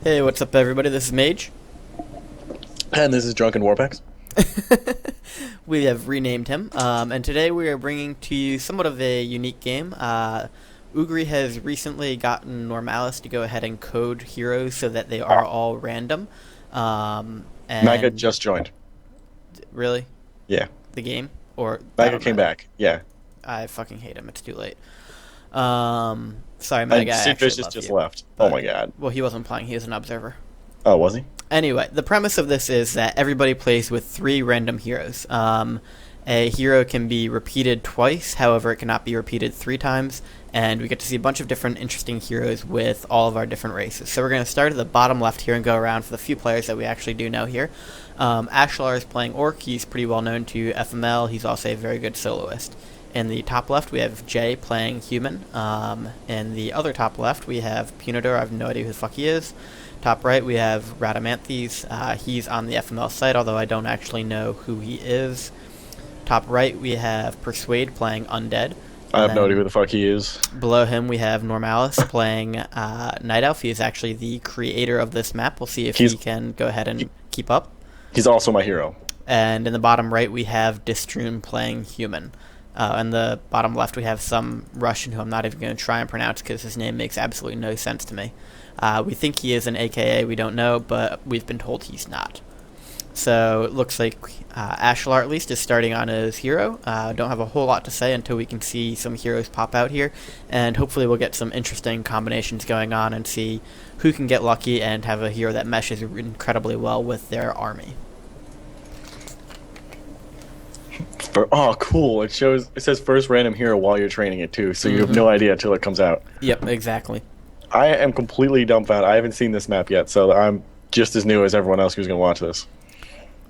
Hey, what's up, everybody? This is Mage. And this is Drunken Worpex. We have renamed him, and today we are bringing to you somewhat of a unique game. Ugri has recently gotten Normalice to go ahead and code heroes so that they are all random. Mega And just joined. really, Yeah. the game or I Mega don't came know. back. Yeah. I fucking hate him. It's too late. Sorry, And Mega. I Sid actually Vicious love just you, left. Oh but my god. well, he wasn't playing. He was an observer. Oh, was he? Anyway, the premise of this is that everybody plays with 3 random heroes. A hero can be repeated twice, however, it cannot be repeated 3 times, and we get to see a bunch of different interesting heroes with all of our different races. So we're going to start at the bottom left here and go around for the few players that we actually do know here. Ashlar is playing Orc. He's pretty well known to FML. He's also a very good soloist. In the top left, we have Jay playing Human. In the other top left, we have Punidor. I have no idea who the fuck he is. Top right, we have Radamanthes. He's on the FML site, although I don't actually know who he is. Top right, we have Persuade playing Undead. I have no idea who the fuck he is. Below him, we have Normalice playing Night Elf. He is actually the creator of this map. We'll see if he can go ahead and keep up. He's also my hero. And in the bottom right, we have Distrun playing Human. In the bottom left, we have some Russian who I'm not even going to try and pronounce because his name makes absolutely no sense to me. We think he is an AKA, we don't know, but we've been told he's not. So it looks like Ashlar at least is starting on his hero. Don't have a whole lot to say until we can see some heroes pop out here, and hopefully we'll get some interesting combinations going on and see who can get lucky and have a hero that meshes incredibly well with their army. Oh, cool. It says first random hero while you're training it too, so you have no idea until it comes out. Yep, exactly. I am completely dumbfounded. I haven't seen this map yet, so I'm just as new as everyone else who's going to watch this.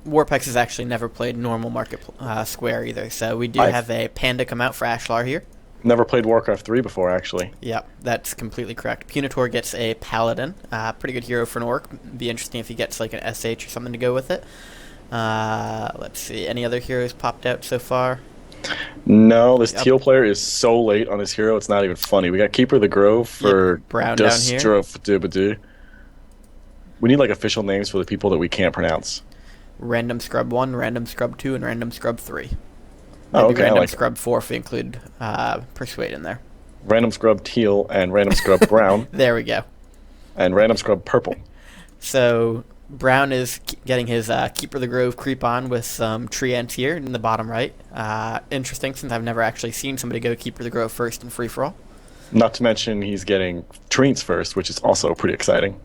Worpex has actually never played normal Market Square either, so we do have a panda come out for Ashlar here. Never played Warcraft 3 before, actually. Yep, that's completely correct. Punitor gets a Paladin. Pretty good hero for an Orc. Be interesting if he gets like an SH or something to go with it. Let's see. Any other heroes popped out so far? No, this teal player is so late on his hero, it's not even funny. We got Keeper of the Grove for Brown down here. We need like official names for the people that we can't pronounce. Random Scrub 1, Random Scrub 2, and Random Scrub 3. Oh, Maybe okay, Random like Scrub 4 if we include Persuade in there. Random Scrub Teal and Random Scrub Brown. There we go. And Random Scrub Purple. So Brown is getting his Keeper of the Grove creep on with some tree ants here in the bottom right. Interesting, since I've never actually seen somebody go Keeper of the Grove first in free-for-all. Not to mention he's getting Treants first, which is also pretty exciting.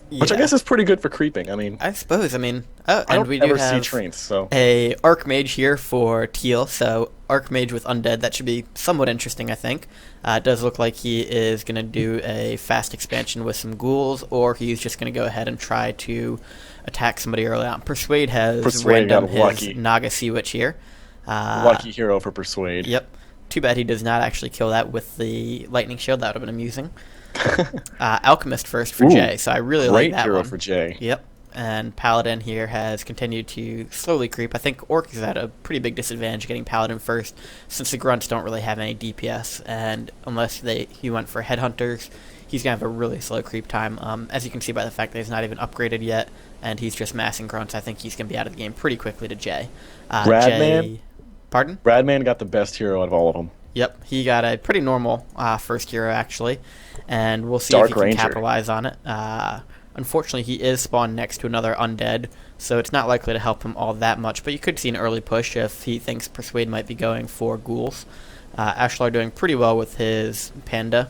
Yeah. Which I guess is pretty good for creeping. I mean, I suppose. I mean, I don't we ever do have see Treants, so a Archmage here for Teal. So Archmage with Undead, that should be somewhat interesting, I think. It does look like he is going to do a fast expansion with some ghouls, or he's just going to go ahead and try to attack somebody early on. Persuade has random his Naga Sea Witch here. Lucky hero for Persuade. Yep. Too bad he does not actually kill that with the Lightning Shield. That would have been amusing. Alchemist first for Jay, so I really like that hero one. for Jay. Yep. And Paladin here has continued to slowly creep. I think Orc is at a pretty big disadvantage getting Paladin first, since the Grunts don't really have any DPS, and unless he went for Headhunters, he's going to have a really slow creep time. As you can see by the fact that he's not even upgraded yet, and he's just massing Grunts, I think he's going to be out of the game pretty quickly to Jay. Radman? Pardon? Radman got the best hero out of all of them. Yep, he got a pretty normal first hero, actually, and we'll see if he can capitalize on it. Unfortunately, he is spawned next to another Undead, so it's not likely to help him all that much, but you could see an early push if he thinks Persuade might be going for ghouls. Ashlar doing pretty well with his Panda.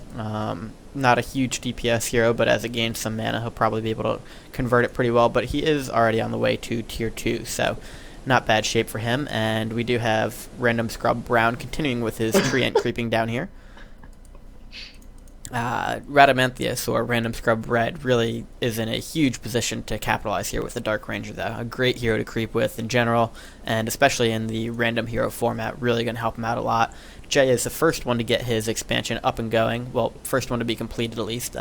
Not a huge DPS hero, but as it gains some mana, he'll probably be able to convert it pretty well, but he is already on the way to Tier 2, so not bad shape for him. And we do have Random Scrub Brown continuing with his Treant creeping down here. Radamanthes, or Random Scrub Red, really is in a huge position to capitalize here with the Dark Ranger, though. A great hero to creep with in general, and especially in the random hero format, really going to help him out a lot. Jay is the first one to get his expansion up and going. Well, first one to be completed at least.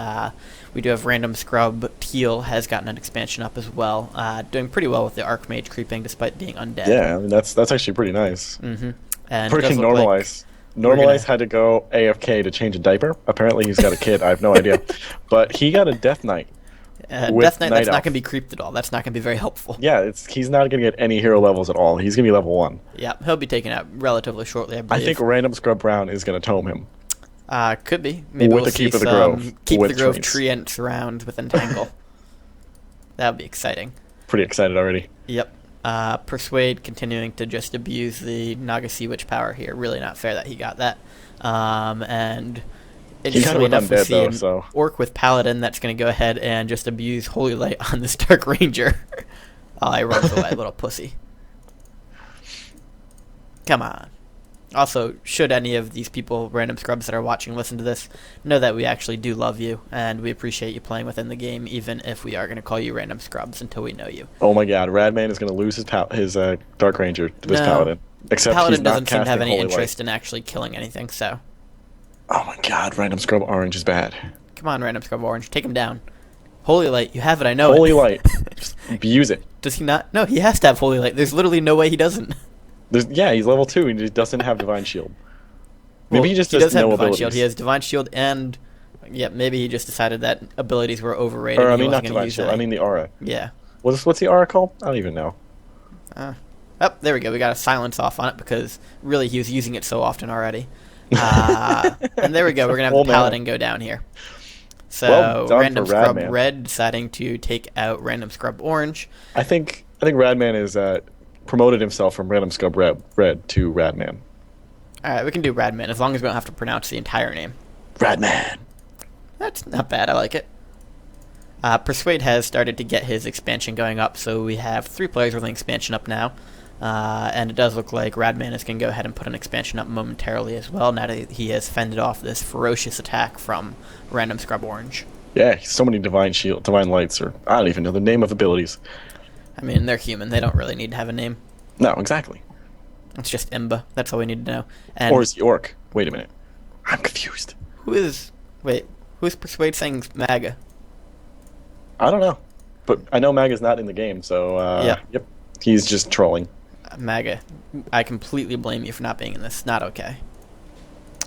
We do have Random Scrub Teal has gotten an expansion up as well. Doing pretty well with the Archmage creeping despite being undead. Yeah, I mean, that's actually pretty nice. Mm-hmm. And freaking Normalice. Normalice had to go AFK to change a diaper. Apparently, he's got a kid. I have no idea. But he got a Death Knight. Death Knight, that's not going to be creeped at all. That's not going to be very helpful. Yeah, he's not going to get any hero levels at all. He's going to be level 1. Yeah, he'll be taken out relatively shortly, I believe. I think Random Scrub Brown is going to tome him. Could be. Maybe with we'll the Keep see of the some Grove. Keep with the Grove trees. treants round with Entangle. That would be exciting. Pretty excited already. Yep. Persuade continuing to just abuse the Naga Sea Witch power here. Really not fair that he got that. And interestingly enough, we see an Orc with Paladin that's going to go ahead and just abuse Holy Light on this Dark Ranger. Oh, he runs away, little pussy. Come on. Also, should any of these people, random scrubs that are watching, listen to this, know that we actually do love you, and we appreciate you playing within the game, even if we are going to call you random scrubs until we know you. Oh my god, Radman is going to lose his Dark Ranger to this Paladin. Except Paladin he's not doesn't seem to have any Holy interest Light. in actually killing anything, so... Oh my god, Random Scrub Orange is bad. Come on, Random Scrub Orange, take him down. Holy Light, you have it, I know Holy Light. Just abuse it. Does he not? No, he has to have Holy Light. There's literally no way he doesn't. Yeah, he's level 2 and he doesn't have Divine Shield. Maybe he just does have no Divine abilities. Shield. He has Divine Shield and... Yeah, maybe he just decided that abilities were overrated. Or, I he mean, not wasn't gonna Divine use Shield, any. I mean the aura. Yeah. What's the aura called? I don't even know. Oh, there we go. We got a silence off on it because really he was using it so often already. And there we go. We're going to have the Paladin go down here. So, Random Scrub Red deciding to take out Random Scrub Orange. I think Radman is promoted himself from Random Scrub Red to Radman. Alright, we can do Radman as long as we don't have to pronounce the entire name. Radman. That's not bad. I like it. Persuade has started to get his expansion going up, so we have 3 players with an expansion up now. And it does look like Radman is going to go ahead and put an expansion up momentarily as well, now that he has fended off this ferocious attack from Random Scrub Orange. Yeah, so many Divine Lights, or I don't even know the name of abilities. I mean, they're human. They don't really need to have a name. No, exactly. It's just Imba. That's all we need to know. And or is he Orc? Wait a minute. I'm confused. Who's Persuade saying Maga? I don't know. But I know Maga's not in the game, so yep. He's just trolling. Maga, I completely blame you for not being in this. Not okay.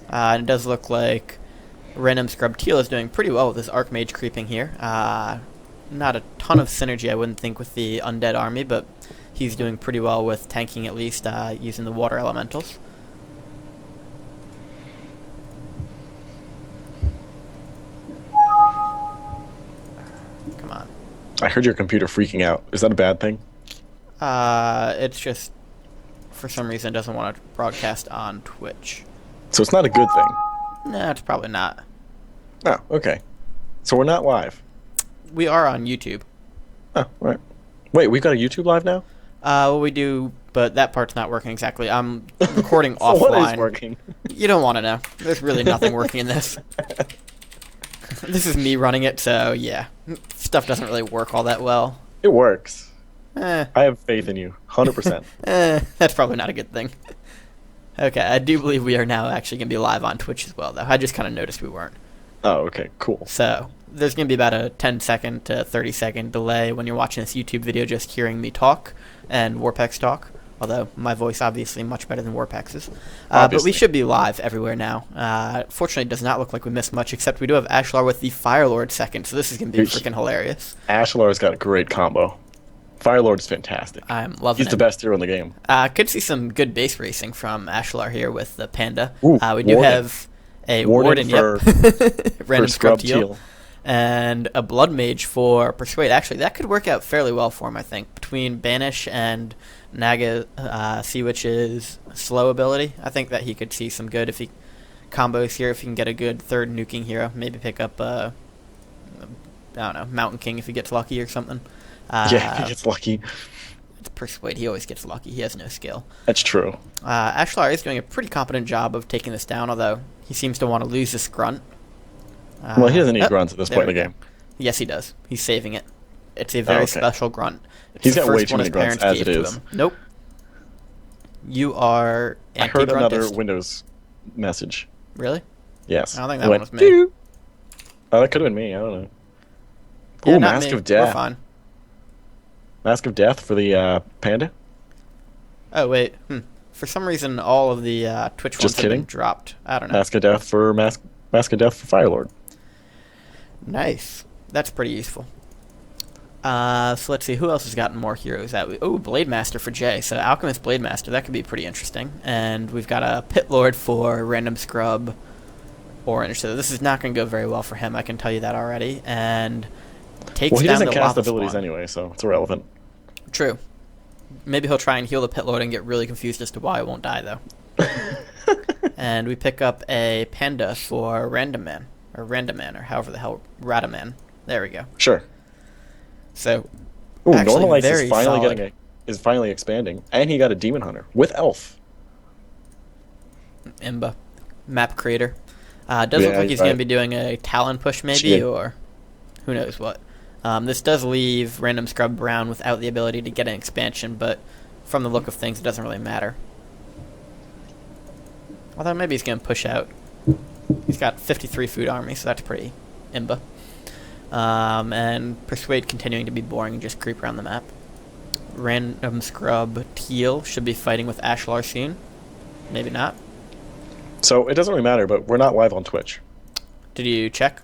And it does look like Random Scrub Teal is doing pretty well with his Archmage creeping here. Not a ton of synergy, I wouldn't think, with the Undead army, but he's doing pretty well with tanking, at least, using the water elementals. Come on. I heard your computer freaking out. Is that a bad thing? It's just, for some reason, it doesn't want to broadcast on Twitch. So it's not a good thing? No, it's probably not. Oh, okay. So we're not live? We are on YouTube. Oh, all right. Wait, we've got a YouTube live now? Well, we do, but that part's not working exactly. I'm recording offline. What is working? You don't want to know. There's really nothing working in this. This is me running it, so yeah. Stuff doesn't really work all that well. It works. I have faith in you. 100%. That's probably not a good thing. Okay, I do believe we are now actually going to be live on Twitch as well, though. I just kind of noticed we weren't. Oh, okay, cool. So, there's going to be about a 10-second to 30-second delay when you're watching this YouTube video just hearing me talk and Worpex talk, although my voice obviously much better than Worpex's. But we should be live everywhere now. Fortunately, it does not look like we missed much, except we do have Ashlar with the Firelord second, so this is going to be freaking hilarious. Ashlar's got a great combo. Firelord is fantastic. I'm loving it. He's the best hero in the game. Could see some good base racing from Ashlar here with the Panda. Ooh, we do have a Warden for Random Scrub Teal. Teal. And a Blood Mage for Persuade. Actually, that could work out fairly well for him, I think. Between Banish and Naga Sea Witch's slow ability, I think that he could see some good if he combos here, if he can get a good third nuking hero. Maybe pick up, I don't know, Mountain King if he gets lucky or something. Yeah, if he gets lucky. It's Persuade. He always gets lucky. He has no skill. That's true. Ashlar is doing a pretty competent job of taking this down, although he seems to want to lose this grunt. Well, he doesn't need grunts at this point in the game. Yes, he does. He's saving it. It's a very special grunt. He's got way too many grunts as it is. Nope. You are I heard another Windows message. Really? Yes. I don't think that one was me. Oh, that could have been me. I don't know. Yeah, ooh, Mask of Death. We're fine. Mask of Death for the Panda? Oh, wait. For some reason, all of the Twitch ones Just have kidding. been dropped. I don't know. Mask of Death for Firelord. Nice. That's pretty useful. So let's see, who else has gotten more heroes out? Oh, Blade Master for Jay. So Alchemist Blade Master, that could be pretty interesting. And we've got a Pit Lord for Random Scrub Orange. So this is not going to go very well for him, I can tell you that already. And takes He down doesn't the cast lava abilities spawn. anyway, so it's irrelevant. True. Maybe he'll try and heal the Pit Lord and get really confused as to why it won't die, though. And we pick up a Panda for Random Man, or however the hell, Radaman. There we go. Sure. So, Ooh, actually Normalice very is finally expanding, and he got a Demon Hunter with Elf. Imba. Map creator. Does look like he's going to be doing a Talon push maybe, or who knows what. This does leave Random Scrub Brown without the ability to get an expansion, but from the look of things, it doesn't really matter. Although maybe he's going to push out. He's got 53 food army, so that's pretty imba. And Persuade continuing to be boring and just creep around the map. Random Scrub Teal should be fighting with Ashlar soon. Maybe not. So it doesn't really matter, but we're not live on Twitch. Did you check?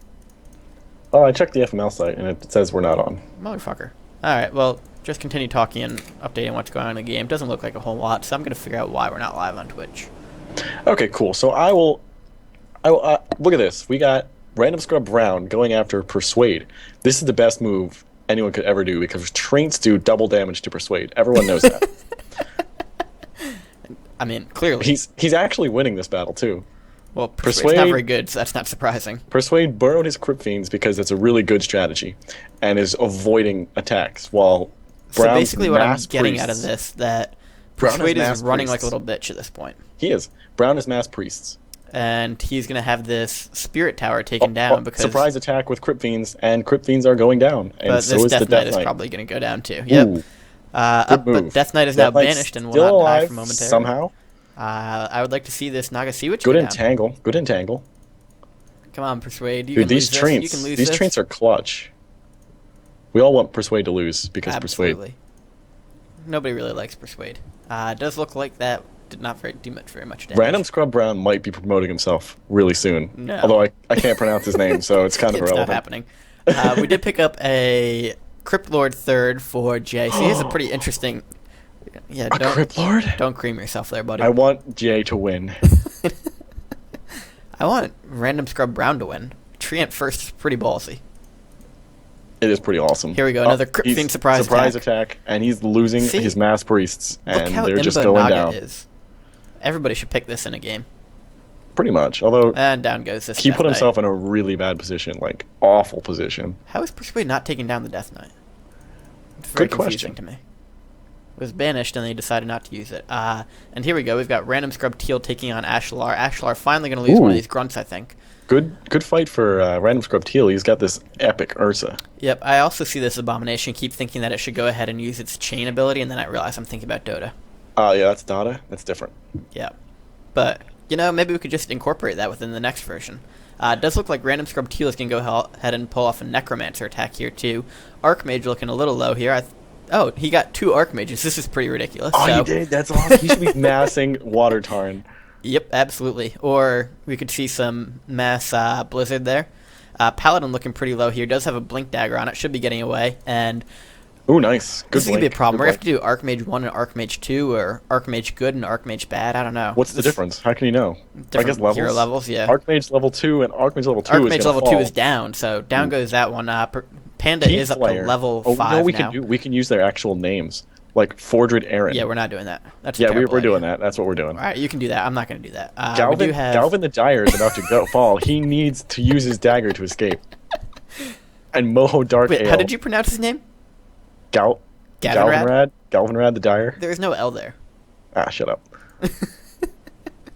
Oh, I checked the FML site, and it says we're not on. Motherfucker. Alright, well, just continue talking and updating what's going on in the game. Doesn't look like a whole lot, so I'm going to figure out why we're not live on Twitch. Okay, cool. So I will look at this. We got Random Scrub Brown going after Persuade. This is the best move anyone could ever do because traits do double damage to Persuade. Everyone knows that. I mean, clearly. He's actually winning this battle too. Well, Persuade's not very good, so that's not surprising. Persuade burrowed his Crypt Fiends because it's a really good strategy and is avoiding attacks while So Brown's basically what I'm mass getting priests, out of this, that Brown has Persuade mass is running priests. like a little bitch at this point. He is. Brown is mass priests. And he's going to have this Spirit Tower taken down because... Surprise attack with Crypt Fiends, and Crypt Fiends are going down. And but so this is Death the Knight Death is Knight. probably going to go down too. Yep. Ooh, But move. Death Knight is Death now Knight's banished and will still not die alive for momentarily. somehow. I would like to see this Nagasiwich Good go down. entangle. Good entangle. Come on, Persuade. You Dude, can these lose traits, this. You can lose these this. traits are clutch. We all want Persuade to lose because Persuade. Absolutely. Nobody really likes Persuade. It does look like that did not do very much damage. Random Scrub Brown might be promoting himself really soon. No. Although I can't pronounce his name, so it's kind of It's not irrelevant. happening. We did pick up a Crypt Lord third for Jay. So he has a pretty interesting... Yeah, A Crypt Lord? Don't cream yourself there, buddy. I want Jay to win. I want Random Scrub Brown to win. Treant first is pretty ballsy. It is pretty awesome. Here we go, another Crypt he's Fiend surprise attack, and he's losing See? his mass priests, Look and how they're just imba going Naga down. is. Everybody should pick this in a game. Pretty much. Although And down goes this he Death put Knight. himself in a really bad position, like awful position. How is Persuade not taking down the Death Knight? It's very Good confusing question. to me. It was banished and they decided not to use it. And here we go. We've got Random Scrub Teal taking on Ashlar. Ashlar finally going to lose one of Ooh. these grunts, I think. Good fight for Random Scrub Teal. He's got this epic Ursa. Yep, I also see this Abomination, keep thinking that it should go ahead and use its chain ability, and then I realize I'm thinking about Dota. Oh, yeah, that's Dada. That's different. Yeah. But, maybe we could just incorporate that within the next version. It does look like Random Scrub Teal is going to go ahead and pull off a Necromancer attack here, too. Archmage looking a little low here. Oh, he got 2 Archmages. This is pretty ridiculous. Oh, so, he did? That's awesome. He should be massing Water Tarn. Yep, absolutely. Or we could see some mass Blizzard there. Paladin looking pretty low here. Does have a Blink Dagger on it. Should be getting away. And Ooh, nice. Good this is going to be a blink. problem. Good We're going to blink. have to do Archmage 1 and Archmage 2, or Archmage Good and Archmage Bad. I don't know. What's the difference? How can you know? I guess levels? Hero levels, yeah. Archmage level 2 and Archmage level 2 Archmage is level gonna 2 fall. is down, so down goes that one. Panda Heat is up Slayer. to level 5 no, we now. we can use their actual names, like Fordred Aaron. Yeah, we're not doing that. That's a yeah, terrible we're doing idea. that. That's what we're doing. All right, you can do that. I'm not going to do that. We Galvin, do have... Galvin the Dire is about to fall. He needs to use his dagger to escape. And Moho Dark Wait, Ale. how did you pronounce his name? Gavinrad? Galvinrad the Dire? There is no L there. Ah, shut up.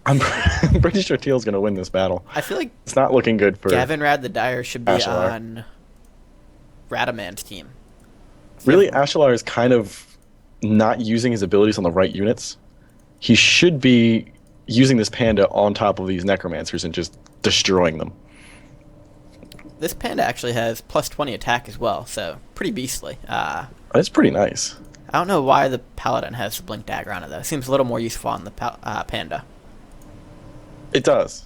I'm pretty sure Teal's going to win this battle. I feel like It's not looking good for... Gavinrad the Dire should be Ashlar. on Radaman's team. Really, Ashalar is kind of not using his abilities on the right units. He should be using this panda on top of these necromancers and just destroying them. This panda actually has plus 20 attack as well, so pretty beastly. That's pretty nice. I don't know why the Paladin has the Blink Dagger on it, though. It seems a little more useful on the Panda. It does.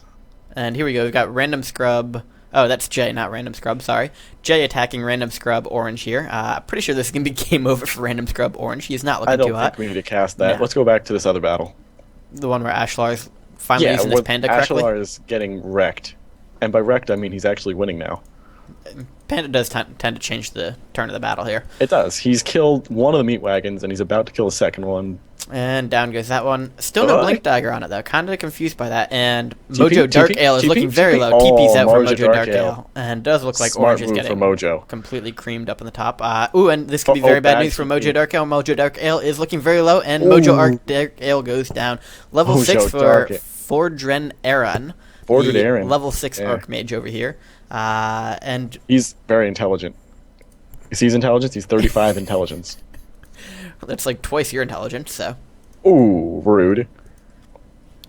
And here we go. We've got Random Scrub. Oh, that's Jay, not Random Scrub. Sorry. Jay attacking Random Scrub Orange here. Pretty sure this is going to be game over for Random Scrub Orange. He's not looking too hot. I don't think we need to cast that. No. Let's go back to this other battle. The one where Ashlar's finally using his Panda correctly? Ashlar is getting wrecked. And by wrecked, I mean he's actually winning now. Panda does tend to change the turn of the battle here. It does. He's killed one of the meat wagons, and he's about to kill the second one. And down goes that one. Still no Blink Dagger on it, though. Kind of confused by that. And Mojo Dark Ale is looking very low. TP's out for Mojo Dark Ale. And does look like Orange is getting completely creamed up in the top. And this could be very bad news for Mojo Dark Ale. Mojo Dark Ale is looking very low, and Mojo Dark Ale goes down. Level 6 for Fordren Aaron. Level 6 Archmage over here. And he's very intelligent. You see his intelligence? He's 35 intelligence. That's like twice your intelligence, so. Ooh, rude.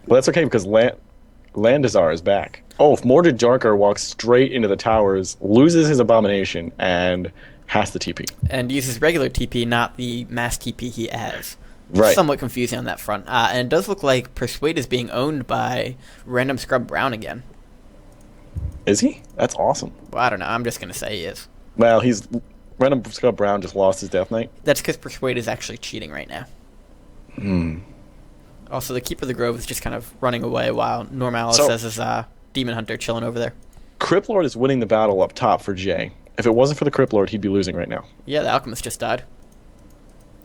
But that's okay because Landazar is back. Oh, if Mordred Jarkar walks straight into the towers, loses his abomination, and has the TP. And uses regular TP, not the mass TP he has. Right. Somewhat confusing on that front. And it does look like Persuade is being owned by Random Scrub Brown again. Is he? That's awesome. Well, I don't know. I'm just going to say he is. Well, Random Scrub Brown just lost his Death Knight. That's because Persuade is actually cheating right now. Also, the Keeper of the Grove is just kind of running away while Normalice says his Demon Hunter chilling over there. Crypt Lord is winning the battle up top for Jay. If it wasn't for the Crypt Lord, he'd be losing right now. Yeah, the Alchemist just died.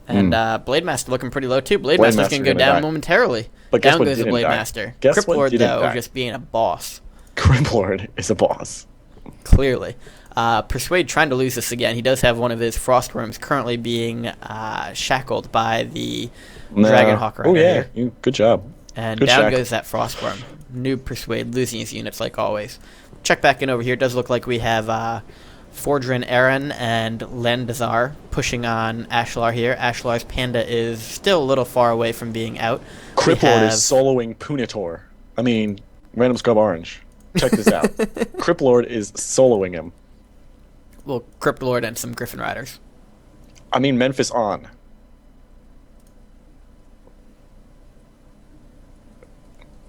And Blade Master looking pretty low, too. Blade Master's going to go down momentarily. But down goes the Blade Master. Crypt Lord, though, just being a boss. Crypt Lord is a boss. Clearly. Persuade trying to lose this again. He does have one of his Frost Worms currently being shackled by the Dragonhawk right here. Good job. And down goes that Frost Worm. New Persuade losing his units like always. Check back in over here. It does look like we have Fordren Aaron and Landazar pushing on Ashlar here. Ashlar's Panda is still a little far away from being out. Crypt Lord is soloing Punitor. I mean, Random Scrub Orange. Check this out. Crypt Lord is soloing him. Well, Crypt Lord and some Griffin Riders. I mean, Memphis on.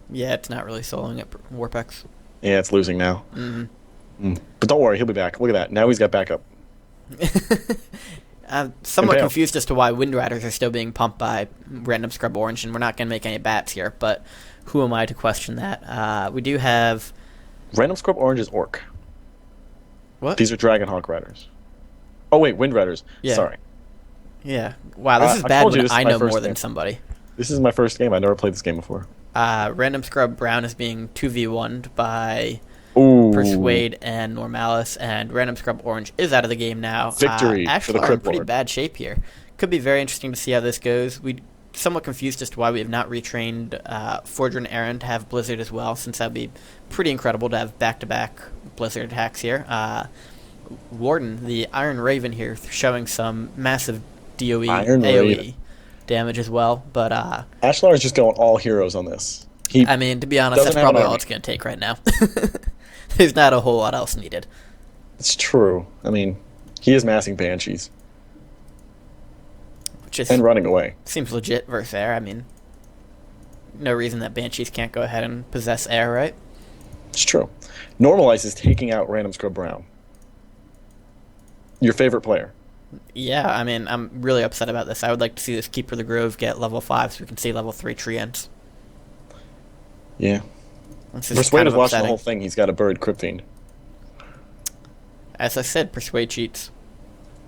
Yeah, it's not really soloing at Worpex. Yeah, it's losing now. But don't worry, he'll be back. Look at that. Now he's got backup. I'm somewhat confused as to why Wind Riders are still being pumped by Random Scrub Orange, and we're not going to make any bats here, but who am I to question that? We do have... Random Scrub Orange is Orc. What? These are Dragonhawk Riders. Oh, wait, Wind Riders. Yeah. Sorry. Yeah. Wow, this is bad when I know more than somebody. This is my first game. I never played this game before. Random Scrub Brown is being 2v1'd by Persuade and Normalice, and Random Scrub Orange is out of the game now. Victory for the Crypt Lord. In pretty bad shape here. Could be very interesting to see how this goes. We're somewhat confused as to why we have not retrained Fordren Aaron to have Blizzard as well, since that would be pretty incredible to have back-to-back Blizzard attacks here. Warden, the Iron Raven here, showing some massive AoE damage as well, but Ashlar is just going all heroes on this. I mean, to be honest, that's probably all it's going to take right now. There's not a whole lot else needed. It's true. I mean, he is massing Banshees. And running away. Seems legit versus air. I mean, no reason that Banshees can't go ahead and possess air, right? It's true. Normalice is taking out Random Scrub Brown. Your favorite player. Yeah, I mean, I'm really upset about this. I would like to see this Keeper of the Grove get level 5 so we can see level 3 Treants. Yeah. Persuade is watching the whole thing. He's got a bird Crypt Fiend. As I said, Persuade cheats.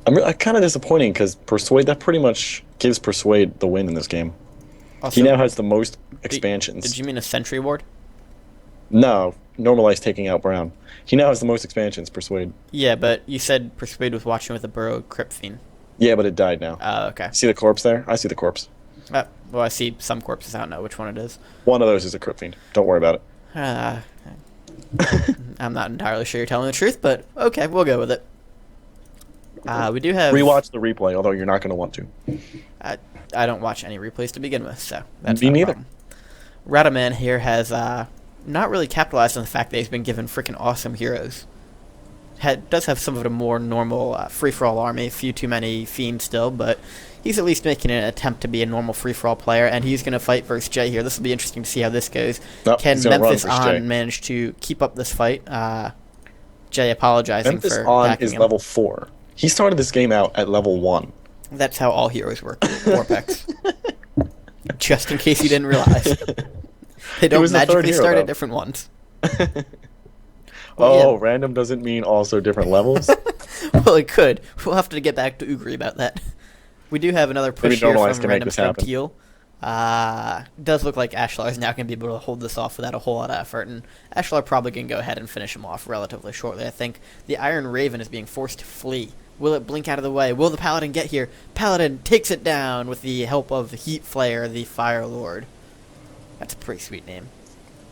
I'm kind of disappointing because Persuade, that pretty much gives Persuade the win in this game. Also, he now has the most expansions. Did you mean a Sentry Ward? No, Normalize taking out Brown. He now has the most expansions, Persuade. Yeah, but you said Persuade was watching with a burrowed Crypt Fiend. Yeah, but it died now. Oh, okay. See the corpse there? I see the corpse. Well, I see some corpses. I don't know which one it is. One of those is a Crypt Fiend. Don't worry about it. I'm not entirely sure you're telling the truth, but okay, we'll go with it. We do have... Rewatch the replay, although you're not going to want to. I don't watch any replays to begin with, so that's Me neither. Radaman here has not really capitalized on the fact that he's been given freaking awesome heroes. Does have some of a more normal free-for-all army, a few too many fiends still, but he's at least making an attempt to be a normal free-for-all player, and he's going to fight versus Jay here. This will be interesting to see how this goes. Can Memphis On manage to keep up this fight? Jay apologizing Memphis for On backing is him. level 4. He started this game out at level 1. That's how all heroes work. Worpex. Just in case you didn't realize. They don't magically start at different ones. Well, random doesn't mean also different levels? Well, it could. We'll have to get back to Ugri about that. We do have another push here from Random Scrub Teal. Does look like Ashlar is now going to be able to hold this off without a whole lot of effort, and Ashlar probably can go ahead and finish him off relatively shortly, I think. The Iron Raven is being forced to flee. Will it blink out of the way? Will the Paladin get here? Paladin takes it down with the help of Heat Flare, the Fire Lord. That's a pretty sweet name.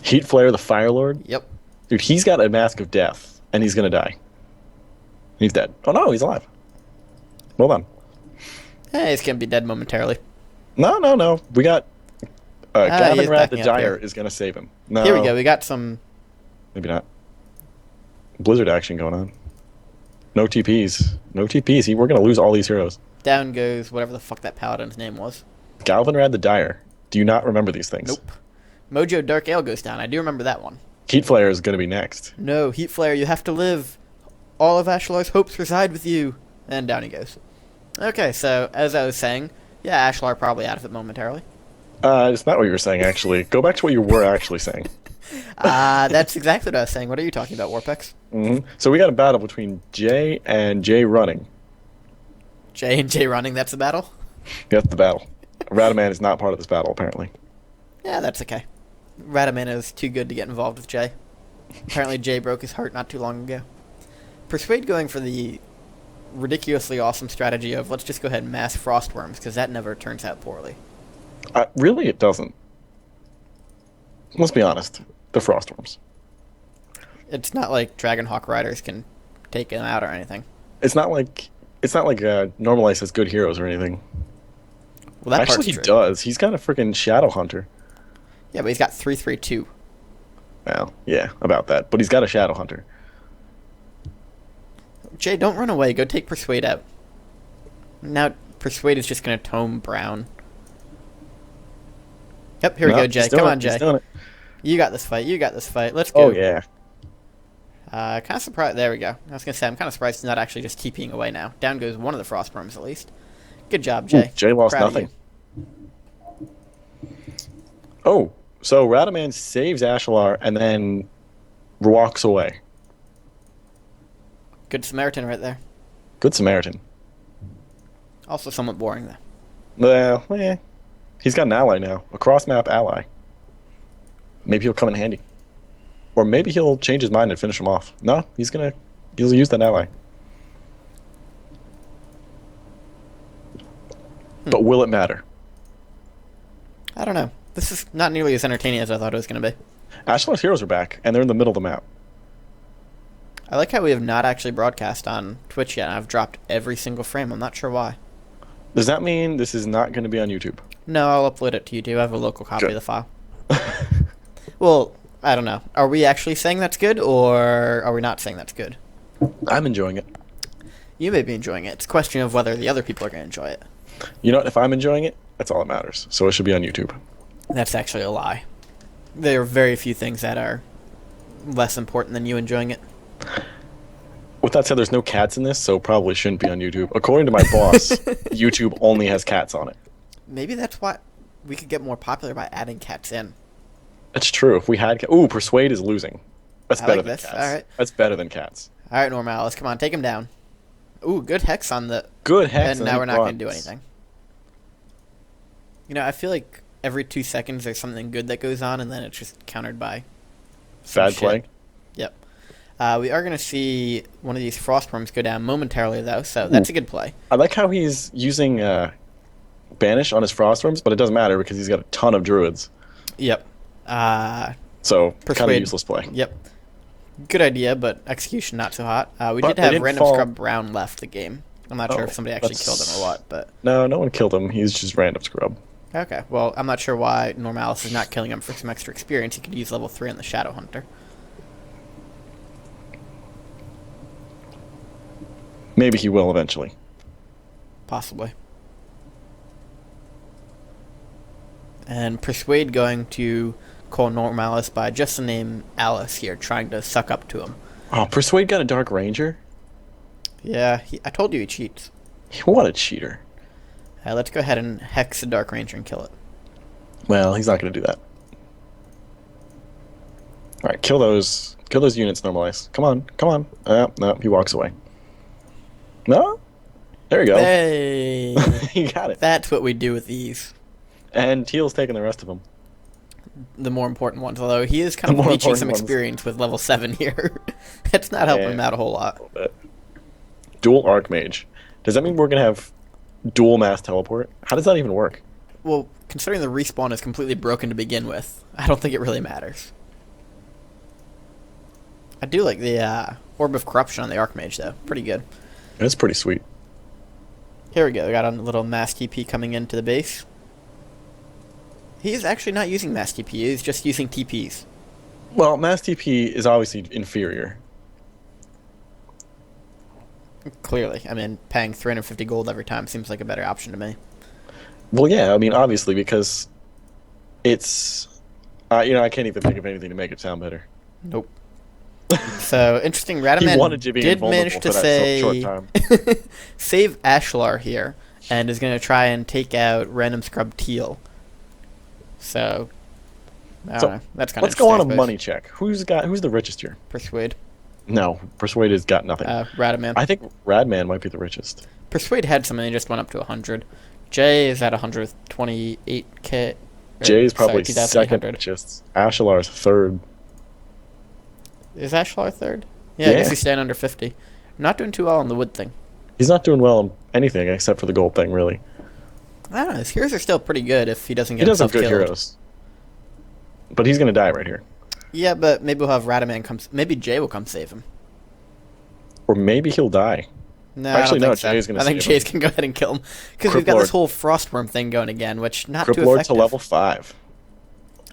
Heat Flare, the Fire Lord? Yep. Dude, he's got a Mask of Death, and he's going to die. He's dead. Oh, no, he's alive. Well done. Hey, he's going to be dead momentarily. No. We got... Gavin Rat the Dire is going to save him. No. Here we go. We got some... Maybe not. Blizzard action going on. No TPs. No TPs. We're going to lose all these heroes. Down goes whatever the fuck that Paladin's name was. Galvanrad the Dire. Do you not remember these things? Nope. Mojo Dark Ale goes down. I do remember that one. Heat Flare is going to be next. No, Heat Flare, you have to live. All of Ashlar's hopes reside with you. And down he goes. Okay, so, as I was saying, yeah, Ashlar probably out of it momentarily. It's not what you were saying, actually. Go back to what you were actually saying. That's exactly what I was saying. What are you talking about, Worpex? Mm-hmm. So we got a battle between Jay and Jay running. Jay and Jay running, that's the battle? That's the battle. Radaman is not part of this battle, apparently. Yeah, that's okay. Radaman is too good to get involved with Jay. Apparently Jay broke his heart not too long ago. Persuade going for the ridiculously awesome strategy of let's just go ahead and mass Frostworms, because that never turns out poorly. Really, it doesn't. Let's be honest. The Frostworms. It's not like Dragonhawk Riders can take him out or anything. It's not like Normalice has good heroes or anything. Well, that actually, he does. He's got a freaking Shadow Hunter. Yeah, but he's got 3/3/2. Well, yeah, about that. But he's got a Shadow Hunter. Jay, don't run away. Go take Persuade out. Now, Persuade is just going to tome Brown. Yep, here we go, Jay. Come on, Jay. You got this fight. You got this fight. Let's go. Oh, yeah. Kind of surprised. There we go. I was going to say, I'm kind of surprised he's not actually just TPing away now. Down goes one of the Frostworms, at least. Good job, Jay. Jay lost nothing. Oh, so Radaman saves Ashlar and then walks away. Good Samaritan right there. Good Samaritan. Also somewhat boring, though. Well, he's got an ally now. A cross-map ally. Maybe he'll come in handy. Or maybe he'll change his mind and finish him off. No, he'll use that ally. But will it matter? I don't know. This is not nearly as entertaining as I thought it was going to be. Ashlar's heroes are back, and they're in the middle of the map. I like how we have not actually broadcast on Twitch yet. I've dropped every single frame. I'm not sure why. Does that mean this is not going to be on YouTube? No, I'll upload it to YouTube. I have a local copy of the file. Well, I don't know. Are we actually saying that's good, or are we not saying that's good? I'm enjoying it. You may be enjoying it. It's a question of whether the other people are going to enjoy it. You know what? If I'm enjoying it, that's all that matters. So it should be on YouTube. That's actually a lie. There are very few things that are less important than you enjoying it. With that said, there's no cats in this, so probably shouldn't be on YouTube. According to my boss, YouTube only has cats on it. Maybe that's why we could get more popular by adding cats in. That's true. If we had... Ooh, Persuade is losing. That's better than cats. All right. That's better than cats. All right, Normalice, come on, take him down. Ooh, good Hex on the... Good Hex. And now we're not going to do anything. You know, I feel like every 2 seconds there's something good that goes on, and then it's just countered by... Bad play? Yep. We are going to see one of these Frostworms go down momentarily, though, so that's a good play. I like how he's using Banish on his Frostworms, but it doesn't matter because he's got a ton of Druids. Yep. So, kind of useless play. Yep. Good idea, but execution not so hot. We did have Random Scrub Brown left the game. I'm not sure if somebody actually killed him or what, but... No one killed him. He's just Random Scrub. Okay, well, I'm not sure why Normalice is not killing him for some extra experience. He could use level 3 on the Shadow Hunter. Maybe he will eventually. Possibly. And Persuade going to call Normalice by just the name Alice here, trying to suck up to him. Oh, Persuade got a Dark Ranger? Yeah, I told you he cheats. What a cheater. Let's go ahead and hex the Dark Ranger and kill it. Well, he's not going to do that. Alright, kill those units, Normalize. Come on, come on. No, he walks away. No? There you go. Hey! He got it. That's what we do with these. And Teal's taking the rest of them. The more important ones, although he is kind of reaching some experience with level 7 here. It's not helping him out a whole lot. Dual Archmage. Does that mean we're going to have dual mass teleport? How does that even work? Well, considering the respawn is completely broken to begin with, I don't think it really matters. I do like the Orb of Corruption on the Archmage, though. Pretty good. That's pretty sweet. Here we go. We got a little mass TP coming into the base. He's actually not using mass TP. He's just using TPs. Well, mass TP is obviously inferior. Clearly. I mean, paying 350 gold every time seems like a better option to me. Well, yeah, I mean, obviously, because it's... I can't even think of anything to make it sound better. Nope. So, interesting. Radaman did manage to save Ashlar here, and is going to try and take out Random Scrub Teal. So, I don't know. That's kind of let's go on a money check. Who's the richest here? Persuade. No, Persuade has got nothing. Radaman. I think Radman might be the richest. Persuade had something, he just went up to 100. Jay is at 128k. Jay is probably second richest. Ashlar's third. Is Ashlar third? Yeah, I guess he's staying under 50. Not doing too well on the wood thing. He's not doing well on anything except for the gold thing, really. I don't know. His heroes are still pretty good if he doesn't get himself killed. He does have good heroes. But he's going to die right here. Yeah, but maybe we'll have Radaman come... Maybe Jay will come save him. Or maybe he'll die. No, actually, I don't think Jay's going to save him. I think Jay's can go ahead and kill him. Because we've got this whole Frostworm thing going again, which not too effective. to level 5.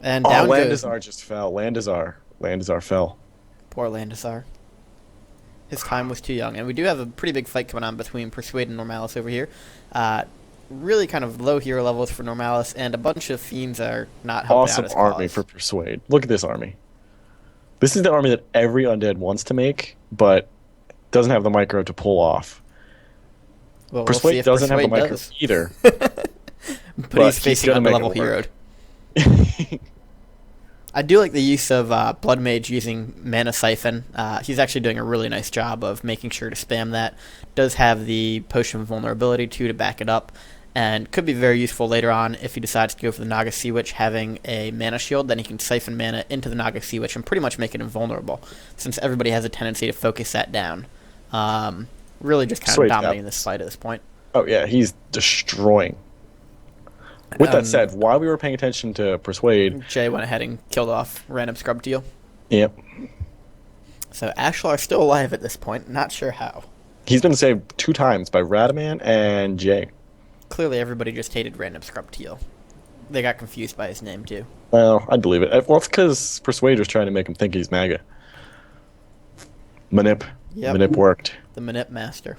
And down goes... Landazar just fell. Landazar fell. Poor Landazar. His time was too young. And we do have a pretty big fight coming on between Persuade and Normalice over here. Really kind of low hero levels for Normalice, and a bunch of fiends are not helping out his cause. Awesome army for Persuade. Look at this army. This is the army that every undead wants to make, but doesn't have the micro to pull off. Well, Persuade doesn't have the micro either. but he's facing under-level hero. I do like the use of Blood Mage using Mana Siphon. He's actually doing a really nice job of making sure to spam that. Does have the Potion of Vulnerability, too, to back it up. And could be very useful later on if he decides to go for the Naga Sea Witch, having a mana shield. Then he can siphon mana into the Naga Sea Witch and pretty much make it invulnerable, since everybody has a tendency to focus that down. Really just kind of dominating this fight at this point. Oh, yeah, he's destroying. With that said, while we were paying attention to Persuade... Jay went ahead and killed off Random Scrub Teal. Yep. So Ashlar's still alive at this point. Not sure how. He's been saved 2 times by Radaman and Jay. Clearly everybody just hated Random Scrub Teal. They got confused by his name, too. Well, I'd believe it. Well, it's because Persuade was trying to make him think he's MAGA. Manip. Yep. Manip worked. The Manip Master.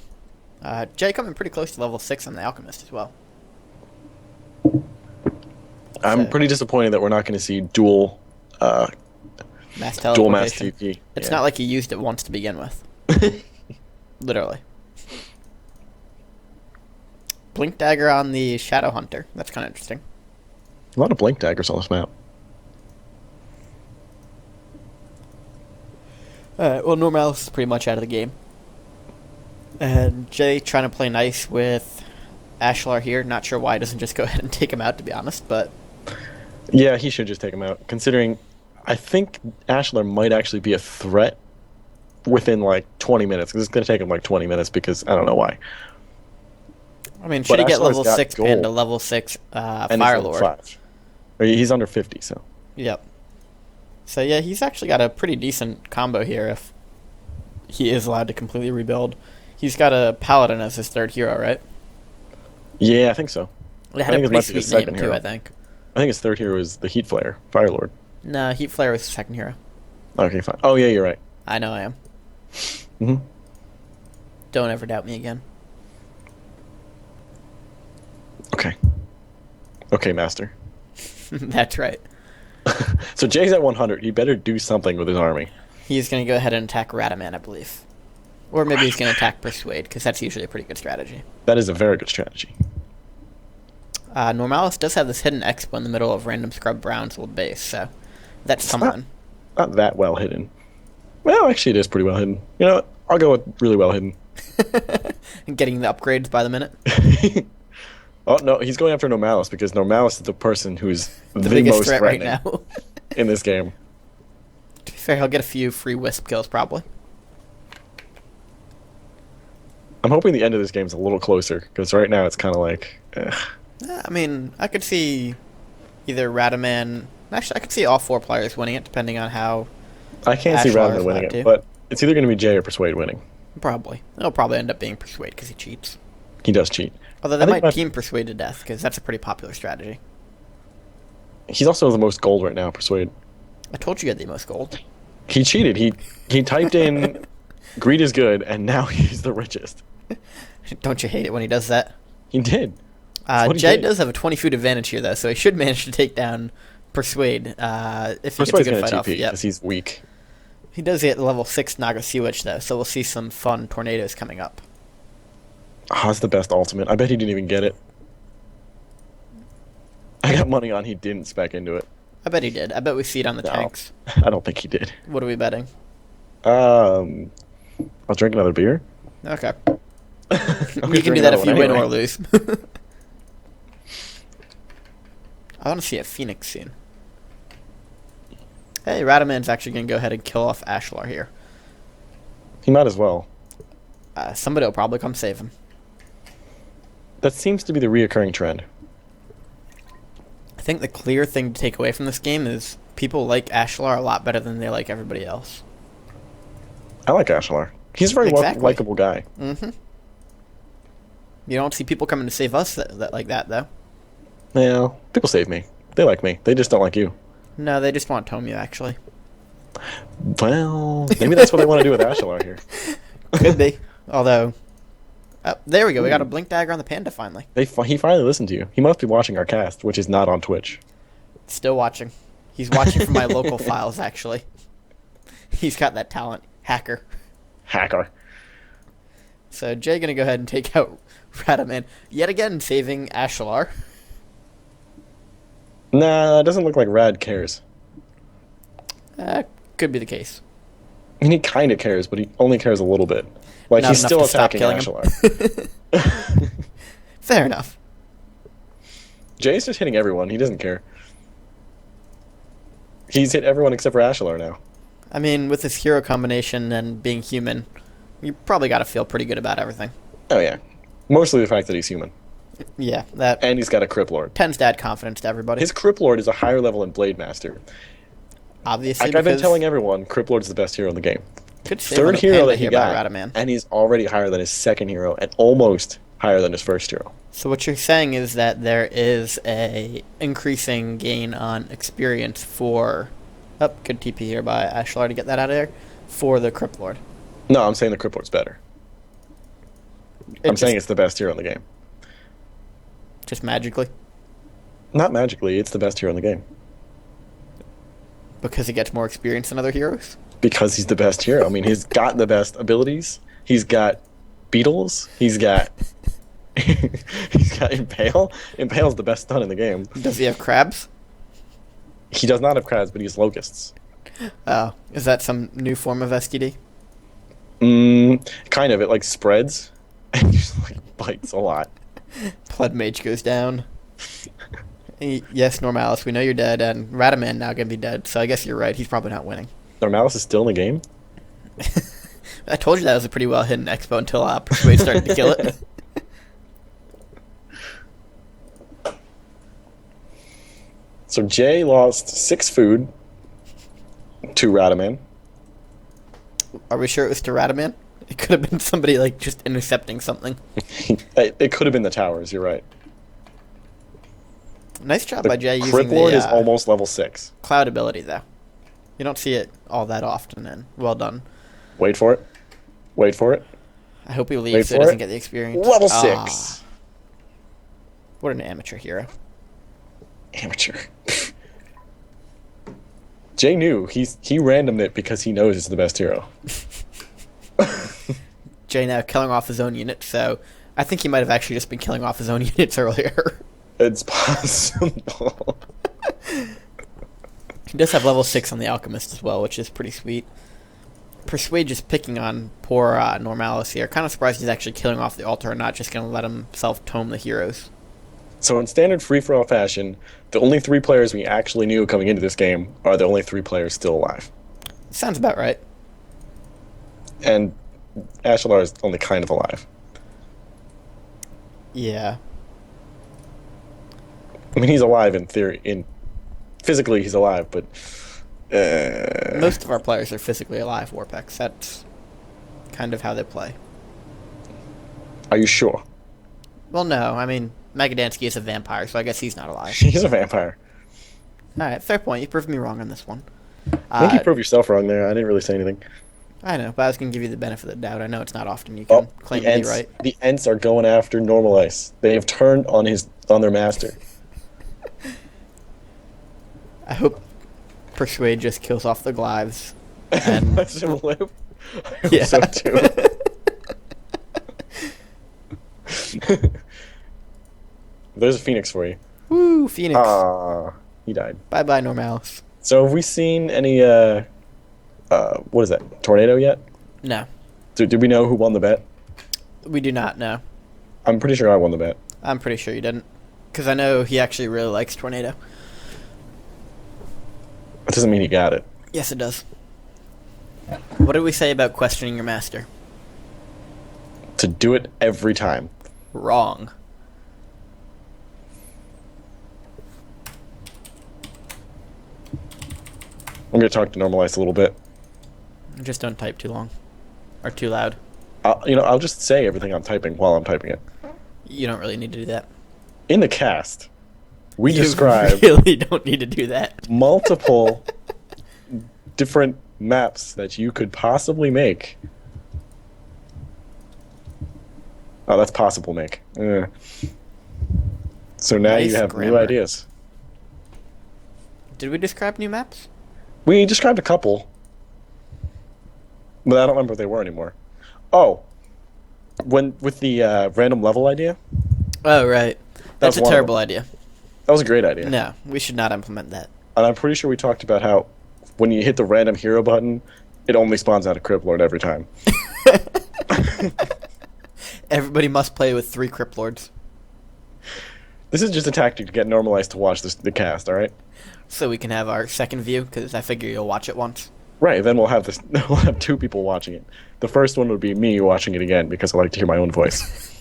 Jay coming pretty close to level 6 on the Alchemist as well. I'm pretty disappointed that we're not going to see dual mass teleportation. TP. It's not like he used it once to begin with. Literally. Blink Dagger on the Shadow Hunter. That's kind of interesting. A lot of Blink Daggers on this map. Alright, well, Normalice is pretty much out of the game. And Jay trying to play nice with Ashlar here. Not sure why he doesn't just go ahead and take him out, to be honest, but... Yeah, he should just take him out, considering I think Ashlar might actually be a threat within, 20 minutes. Because it's going to take him, 20 minutes, because I don't know why. I mean, should he get level 6 pinned to level 6 Fire Lord? He's under 50, so... Yep. So, yeah, he's actually got a pretty decent combo here if he is allowed to completely rebuild. He's got a Paladin as his 3rd hero, right? Yeah, I think so. It had a pretty sweet name, too, I think. I think his 3rd hero is the Heat Flare, Fire Lord. No, Heat Flare was his 2nd hero. Okay, fine. Oh, yeah, you're right. I know I am. Mm-hmm. Don't ever doubt me again. Okay. Okay, Master. That's right. So Jay's at 100. He better do something with his army. He's going to go ahead and attack Radaman, I believe. Or maybe he's going to attack Persuade, because that's usually a pretty good strategy. That is a very good strategy. Normalice does have this hidden expo in the middle of Random Scrub Brown's old base, so that's something. Not that well hidden. Well, actually, it is pretty well hidden. You know what? I'll go with really well hidden. And getting the upgrades by the minute. Oh, no, he's going after Normalice because Normalice is the person who's the biggest most threat right threatening now. in this game. To be fair, he'll get a few free Wisp kills, probably. I'm hoping the end of this game is a little closer because right now it's kind of like... I mean, I could see either Radaman... Actually, I could see all 4 players winning it, depending on how... I can't see Ashlar Radaman is winning left it, to. but it's either going to be Jay or Persuade winning. Probably. It'll probably end up being Persuade, because he cheats. He does cheat. Although they might team Persuade to death, because that's a pretty popular strategy. He's also the most gold right now, Persuade. I told you he had the most gold. He cheated. He typed in greed is good, and now he's the richest. Don't you hate it when he does that? He did. Jay does have a 20-foot advantage here, though, so he should manage to take down Persuade if he gets a good fight off. Because he's weak. He does get level 6 Naga Sea Witch, though, so we'll see some fun tornadoes coming up. Oh, that's the best ultimate. I bet he didn't even get it. I got money on he didn't spec into it. I bet he did. I bet we see it on the tanks. I don't think he did. What are we betting? I'll drink another beer. Okay. You can do that if you win or lose. I want to see a Phoenix soon. Hey, Radaman's actually going to go ahead and kill off Ashlar here. He might as well. Somebody will probably come save him. That seems to be the reoccurring trend. I think the clear thing to take away from this game is people like Ashlar a lot better than they like everybody else. I like Ashlar. He's a very likable guy. Mm-hmm. You don't see people coming to save us like that, though. Yeah, people save me. They like me. They just don't like you. No, they just want Tomio, actually. Well, maybe that's what they want to do with Ashlar here. Could be. Although, there we go. We got a blink dagger on the panda finally. He finally listened to you. He must be watching our cast, which is not on Twitch. Still watching. He's watching from my local files, actually. He's got that talent. Hacker. So Jay gonna go ahead and take out Radaman. Yet again, saving Ashlar. Nah, it doesn't look like Rad cares. Could be the case. I mean, he kind of cares, but he only cares a little bit. Like, Not he's enough still to stop attacking killing Ashlar. Fair enough. Jay's just hitting everyone. He doesn't care. He's hit everyone except for Ashlar now. I mean, with this hero combination and being human, you probably got to feel pretty good about everything. Oh, yeah. Mostly the fact that he's human. Yeah, that... And he's got a Crip Lord. Tends to add confidence to everybody. His Crip Lord is a higher level than Blade Master. Obviously, like I've been telling everyone, Crip Lord's the best hero in the game. Third hero that he got, and he's already higher than his second hero, and almost higher than his first hero. So what you're saying is that there is a increasing gain on experience for... Oh, good TP here by Ashlar to get that out of there. For the Crip Lord. No, I'm saying the Crip Lord's better. I'm saying it's the best hero in the game. Just magically? Not magically, it's the best hero in the game. Because he gets more experience than other heroes? Because he's the best hero. I mean, he's got the best abilities. He's got beetles. He's got... he's got Impale. Impale's the best stun in the game. Does he have crabs? He does not have crabs, but he has locusts. Oh, is that some new form of STD? Kind of. It, like, spreads and just, like, bites a lot. Blood Mage goes down. Yes, Normalice, we know you're dead, and Radaman now gonna be dead, so I guess you're right. He's probably not winning. Normalice is still in the game? I told you that was a pretty well-hidden expo until Persuade started to kill it. So Jay lost 6 food to Radaman. Are we sure it was to Radaman? It could have been somebody, like, just intercepting something. It could have been the towers, you're right. Nice job by Jay using Crip Lord is almost level 6. Cloud ability, though. You don't see it all that often, and well done. Wait for it. Wait for it. I hope he leaves so he doesn't get the experience. Level 6. What an amateur hero. Amateur. Jay knew. He randomed it because he knows it's the best hero. Jay now killing off his own unit, so I think he might have actually just been killing off his own units earlier. It's possible. He does have level 6 on the Alchemist as well, which is pretty sweet. Persuade just picking on poor Normalice here. Kind of surprised he's actually killing off the altar and not just going to let himself tome the heroes. So in standard free-for-all fashion, the only 3 players we actually knew coming into this game are the only 3 players still alive. Sounds about right. And Ashalar is only kind of alive. Yeah. I mean, he's alive in theory. Physically, he's alive, but... Most of our players are physically alive, Worpex. That's kind of how they play. Are you sure? Well, no. I mean, Magadansky is a vampire, so I guess he's not alive. He's a vampire. Alright, fair point. You proved me wrong on this one. I think you proved yourself wrong there. I didn't really say anything. I know, but I was going to give you the benefit of the doubt. I know it's not often you can claim to be right. The Ents are going after Normalice. They have turned on their master. I hope Persuade just kills off the Glives. And I hope yeah. so too. There's a Phoenix for you. Woo, Phoenix. He died. Bye-bye, Normalice. So have we seen any, what is that, Tornado yet? No. Did we know who won the bet? We do not know. I'm pretty sure I won the bet. I'm pretty sure you didn't. Because I know he actually really likes Tornado. That doesn't mean he got it. Yes, it does. What did we say about questioning your master? To do it every time. Wrong. I'm going to talk to Normalice a little bit. Just don't type too long. Or too loud. I'll just say everything I'm typing while I'm typing it. You don't really need to do that. In the cast, we You describe really don't need to do that. multiple different maps that you could possibly make. Oh, that's possible make. So now Nice you have grammar. new ideas. Did we describe new maps? We described a couple, but I don't remember what they were anymore. Oh, with the random level idea? Oh, right. That's a one of terrible them. idea. That was a great idea. No, we should not implement that. And I'm pretty sure we talked about how when you hit the random hero button, it only spawns out a Crypt Lord every time. Everybody must play with 3 Crypt Lords. This is just a tactic to get Normalized to watch the cast, alright? So we can have our second view, because I figure you'll watch it once. Right, then we'll have we'll have 2 people watching it. The first one would be me watching it again because I like to hear my own voice.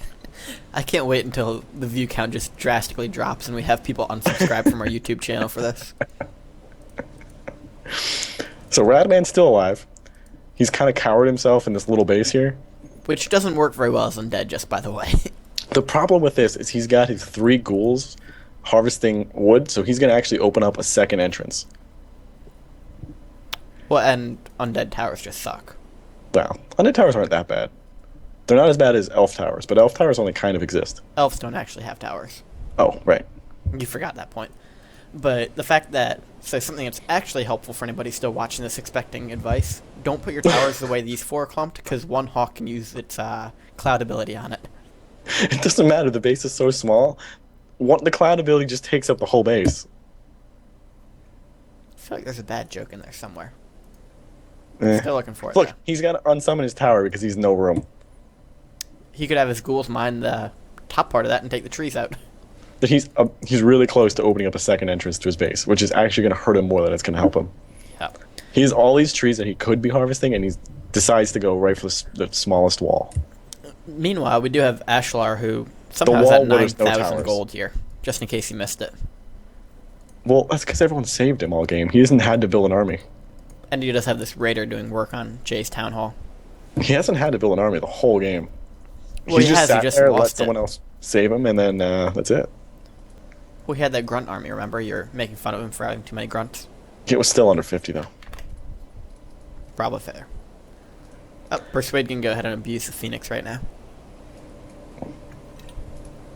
I can't wait until the view count just drastically drops and we have people unsubscribe from our YouTube channel for this. So Radman's still alive. He's kind of cowered himself in this little base here. Which doesn't work very well as undead, just by the way. The problem with this is he's got his 3 ghouls harvesting wood, so he's going to actually open up a second entrance. Well, and undead towers just suck. Well, undead towers aren't that bad. They're not as bad as elf towers, but elf towers only kind of exist. Elves don't actually have towers. Oh, right. You forgot that point. But the fact that, so something that's actually helpful for anybody still watching this expecting advice, don't put your towers the way these 4 are clumped, because one hawk can use its cloud ability on it. It doesn't matter, the base is so small. The cloud ability just takes up the whole base. I feel like there's a bad joke in there somewhere. Eh. Still looking for it. Look, though. he's got to unsummon his tower because he's no room. He could have his ghouls mine the top part of that and take the trees out. But he's really close to opening up a second entrance to his base, which is actually going to hurt him more than it's going to help him. Yeah. He has all these trees that he could be harvesting, and he decides to go right for the smallest wall. Meanwhile, we do have Ashlar, who somehow wall is at where there's no 9,000 towers. gold here, just in case he missed it. Well, that's because everyone saved him all game. He hasn't had to build an army. And he does have this raider doing work on Jay's town hall. He hasn't had to build an army the whole game. Well, he just has, he sat just there, let lost it. someone else save him, and then that's it. Well, he had that grunt army, remember? You're making fun of him for having too many grunts. It was still under 50, though. Probably fair. Oh, Persuade can go ahead and abuse the Phoenix right now.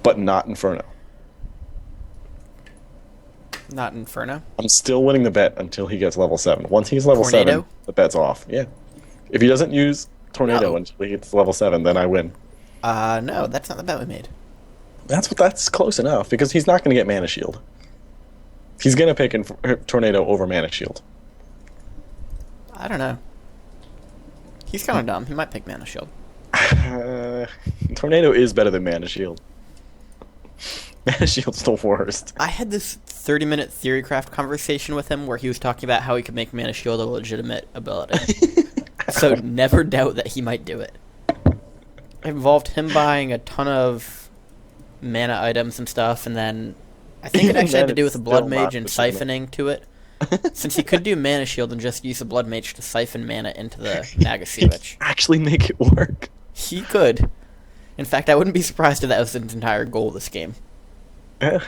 But not Inferno. Not Inferno. I'm still winning the bet until he gets level 7. Once he's level Tornado? 7, the bet's off. Yeah. If he doesn't use Tornado No. until he gets level 7, then I win. No, that's not the bet we made. That's close enough because he's not going to get Mana Shield. He's going to pick Tornado over Mana Shield. I don't know. He's kind of dumb. He might pick Mana Shield. Tornado is better than Mana Shield. Mana Shield's the worst. I had this 30-minute Theorycraft conversation with him where he was talking about how he could make Mana Shield a legitimate ability. So never doubt that he might do it. It involved him buying a ton of mana items and stuff, and then I think it actually had to do with a Blood Mage and siphoning to it. Since he could do Mana Shield and just use a Blood Mage to siphon mana into the Naga Switch. Actually make it work. He could. In fact, I wouldn't be surprised if that was his entire goal this game.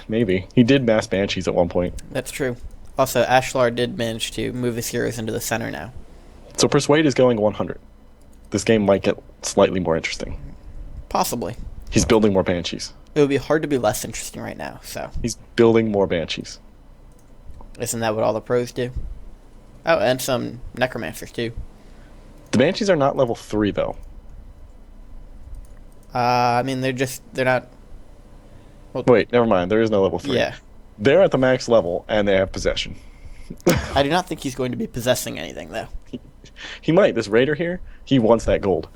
Maybe. He did mass Banshees at one point. That's true. Also, Ashlar did manage to move his heroes into the center now. So Persuade is going 100. This game might get slightly more interesting. Possibly. He's building more Banshees. It would be hard to be less interesting right now, so. He's building more Banshees. Isn't that what all the pros do? Oh, and some Necromancers, too. The Banshees are not level 3, though. I mean, they're not... Well, wait, never mind. There is no level 3. Yeah. They're at the max level, and they have possession. I do not think he's going to be possessing anything, though. He might. This Raider here, he wants that gold.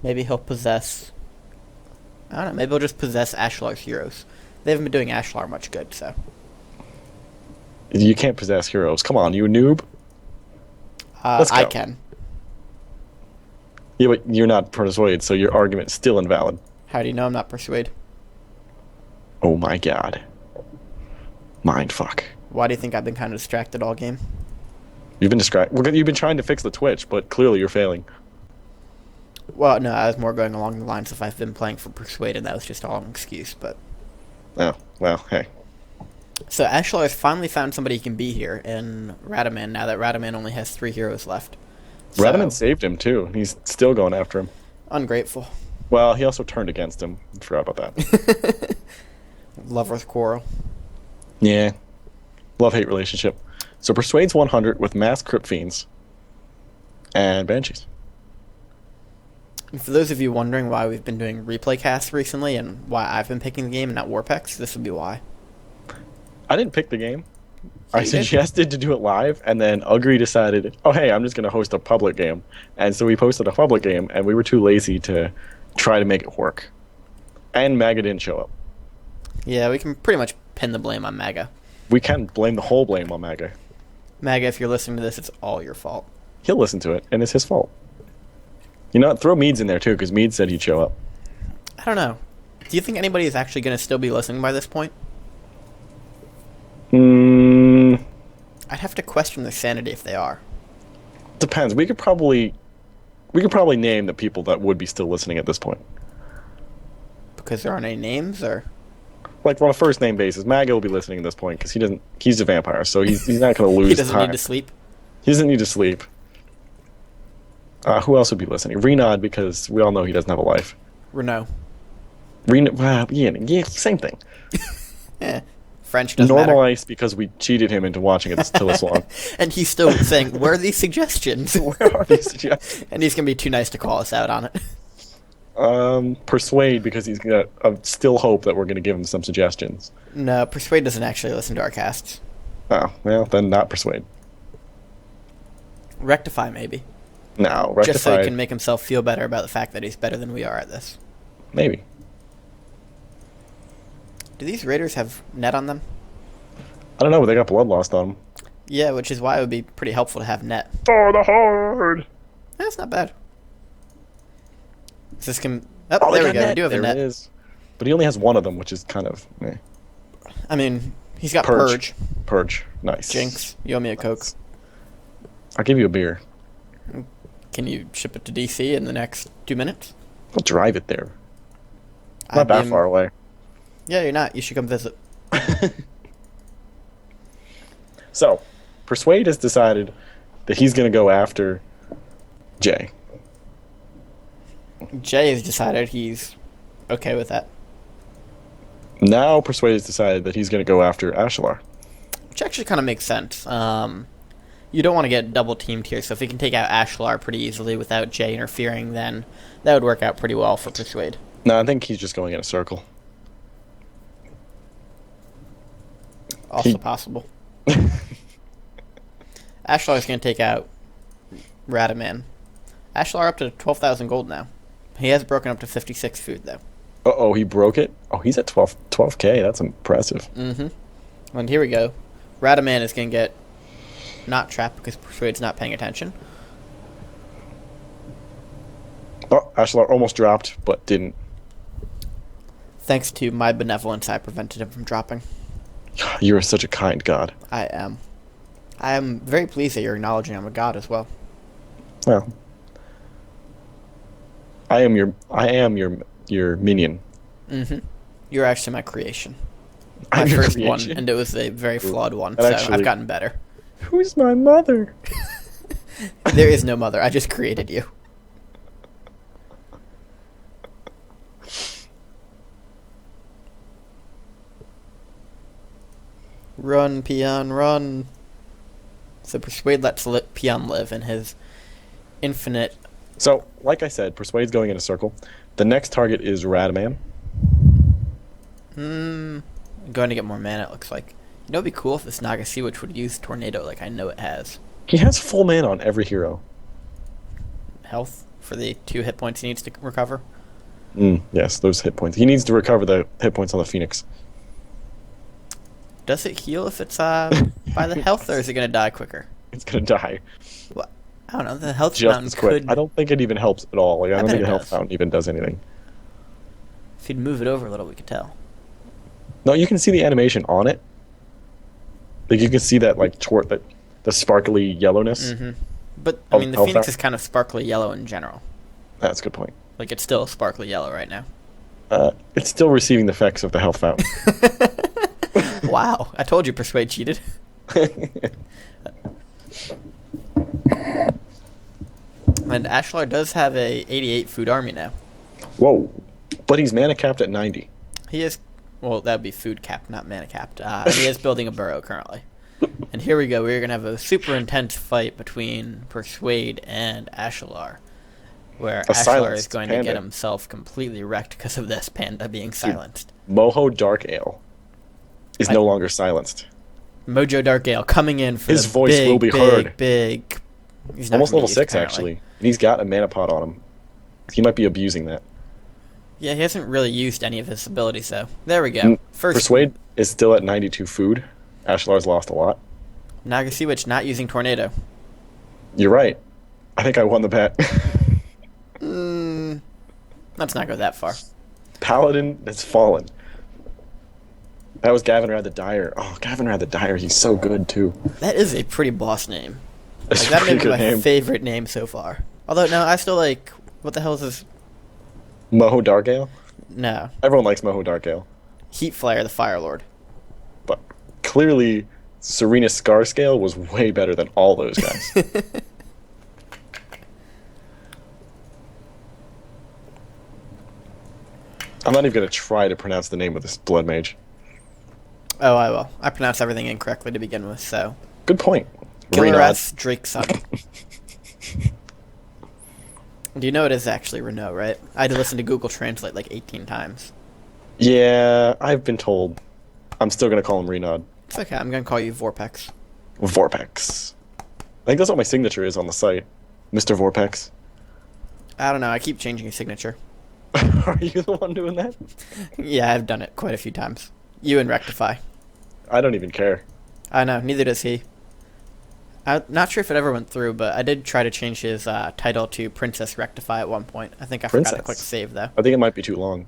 Maybe he'll possess... I don't know, maybe he'll just possess Ashlar's heroes. They haven't been doing Ashlar much good, so... You can't possess heroes. Come on, you a noob? Let's go. I can. Yeah, but you're not Persuade, so your argument is still invalid. How do you know I'm not Persuade? Oh my god. Mindfuck. Why do you think I've been kind of distracted all game? You've been distracted. You've been trying to fix the Twitch, but clearly you're failing. Well, no, I was more going along the lines of I've been playing for Persuade, and that was just all an excuse, but... Oh, well, hey. So Ashlar has finally found somebody he can be here in Radaman, now that Radaman only has 3 heroes left. So, Radaman saved him, too. He's still going after him. Ungrateful. Well, he also turned against him. I forgot about that. Lover's quarrel. Yeah. Love-hate relationship. So Persuade's 100 with Mass Crypt Fiends and Banshees. And for those of you wondering why we've been doing replay casts recently and why I've been picking the game and not Worpex, this would be why. I didn't pick the game. You I did? suggested to do it live, and then Ugri decided, oh, hey, I'm just going to host a public game. And so we posted a public game, and we were too lazy to try to make it work. And Maga didn't show up. Yeah, we can pretty much pin the blame on Maga. We can blame the whole blame on Maga. Maga, if you're listening to this, it's all your fault. He'll listen to it, and it's his fault. You know what? Throw Meads in there, too, because Meads said he'd show up. I don't know. Do you think anybody is actually going to still be listening by this point? I'd have to question their sanity if they are. Depends. We could probably name the people that would be still listening at this point. Because there aren't any names, or... Like on a first name basis, Maga will be listening at this point because he's a vampire, so he's not going to lose he doesn't time. need to sleep? He doesn't need to sleep. Who else would be listening? Renaud, because we all know he doesn't have a life. Renault. Yeah, same thing. French doesn't matter. Normalice, because we cheated him into watching it till this long. And he's still saying, where are these suggestions? Where are these suggestions? And he's going to be too nice to call us out on it. Persuade, because he's got still hope that we're going to give him some suggestions. No, Persuade doesn't actually listen to our casts. Oh, well, then not Persuade. Rectify, maybe. No, Rectify. Just so he can make himself feel better about the fact that he's better than we are at this. Maybe. Do these raiders have net on them? I don't know, but they got blood lost on them. Yeah, which is why it would be pretty helpful to have net. For the horde! That's not bad. This can... Oh, there we go. We do have a net. There it is. But he only has one of them, which is kind of... I mean, he's got Purge. Purge. Nice. Jinx, you owe me a Coke. I'll give you a beer. Can you ship it to DC in the next 2 minutes? I'll drive it there. Not that far away. Yeah, you're not. You should come visit. So, Persuade has decided that he's going to go after Jay. Jay has decided he's okay with that. Now Persuade has decided that he's going to go after Ashalar. Which actually kind of makes sense. You don't want to get double teamed here, so if he can take out Ashlar pretty easily without Jay interfering, then that would work out pretty well for Persuade. No, I think he's just going in a circle. Also possible. Ashlar is going to take out Radaman. Ashlar up to 12,000 gold now. He has broken up to 56 food, though. Uh-oh, he broke it? Oh, he's at 12K. That's impressive. Mm-hmm. And here we go. Radaman is going to get not trapped because Persuade's not paying attention. Oh, Ashalar almost dropped, but didn't. Thanks to my benevolence, I prevented him from dropping. You are such a kind god. I am. I am very pleased that you're acknowledging I'm a god as well. Well, I am your minion. Mm-hmm. You're actually my creation. My I'm your first creation. one, and it was a very flawed one, And so actually- I've gotten better. Who's my mother? There is no mother. I just created you. Run, Peon, run. So Persuade lets Peon live in his infinite... So, like I said, Persuade's going in a circle. The next target is Radaman. Going to get more mana, it looks like. You know, it'd be cool if this Naga Sea Witch would use Tornado like I know it has. He has full mana on every hero. Health for the 2 hit points he needs to recover. Yes, those hit points. He needs to recover the hit points on the Phoenix. Does it heal if it's by the health, or is it going to die quicker? It's gonna die. Well, I don't know. The health Just fountain as quick. could... I don't think it even helps at all. Like, I don't bet think it the health does. fountain even does anything. If you'd move it over a little, we could tell. No, you can see the animation on it. Like, you can see that, like, the sparkly yellowness. But, I mean, the health Phoenix fountain? is kind of sparkly yellow in general. That's a good point. Like, it's still sparkly yellow right now. It's still receiving the effects of the health fountain. Wow. I told you Persuade cheated. And Ashlar does have a 88 food army now. Whoa. But he's mana capped at 90. He is... Well, that would be food capped, not mana capped. He is building a burrow currently. And here we go. We're going to have a super intense fight between Persuade and Ashalar, where Ashlar is silenced going to panda. get himself completely wrecked because of this panda being silenced. Moho Dark Ale is no longer silenced. Mojo Darkgale coming in for His the voice big, will be big, heard. big... He's not Almost gonna level use, 6, apparently. actually. And he's got a mana pot on him. He might be abusing that. Yeah, he hasn't really used any of his abilities, though. There we go. First, Persuade is still at 92 food. Ashlar's lost a lot. Naga Sea Witch not using Tornado. You're right. I think I won the bet. Let's not go that far. Paladin has fallen. That was Gavinrad the Dyer. Oh, Gavinrad the Dyer, he's so good, too. That is a pretty boss name. That's Like, a that pretty may be good my name. favorite name so far. Although, no, I still like... What the hell is this? Moho Dark Ale? No. Everyone likes Moho Dark Ale. Heat Flare, the Fire Lord. But clearly, Serena Scarscale was way better than all those guys. I'm not even going to try to pronounce the name of this Blood Mage. Oh, I will. I pronounced everything incorrectly to begin with, so... Good point. Killer Renaud. S. Drake's son. Do you know it is actually Renault, right? I had to listen to Google Translate like 18 times. Yeah, I've been told. I'm still going to call him Renaud. It's okay, I'm going to call you Worpex. Worpex. I think that's what my signature is on the site. Mr. Worpex. I don't know, I keep changing his signature. Are you the one doing that? Yeah, I've done it quite a few times. You and Rectify. I don't even care. I know, neither does he. I'm not sure if it ever went through, but I did try to change his title to Princess Rectify at one point. I think I forgot to Princess? click save, though. I think it might be too long.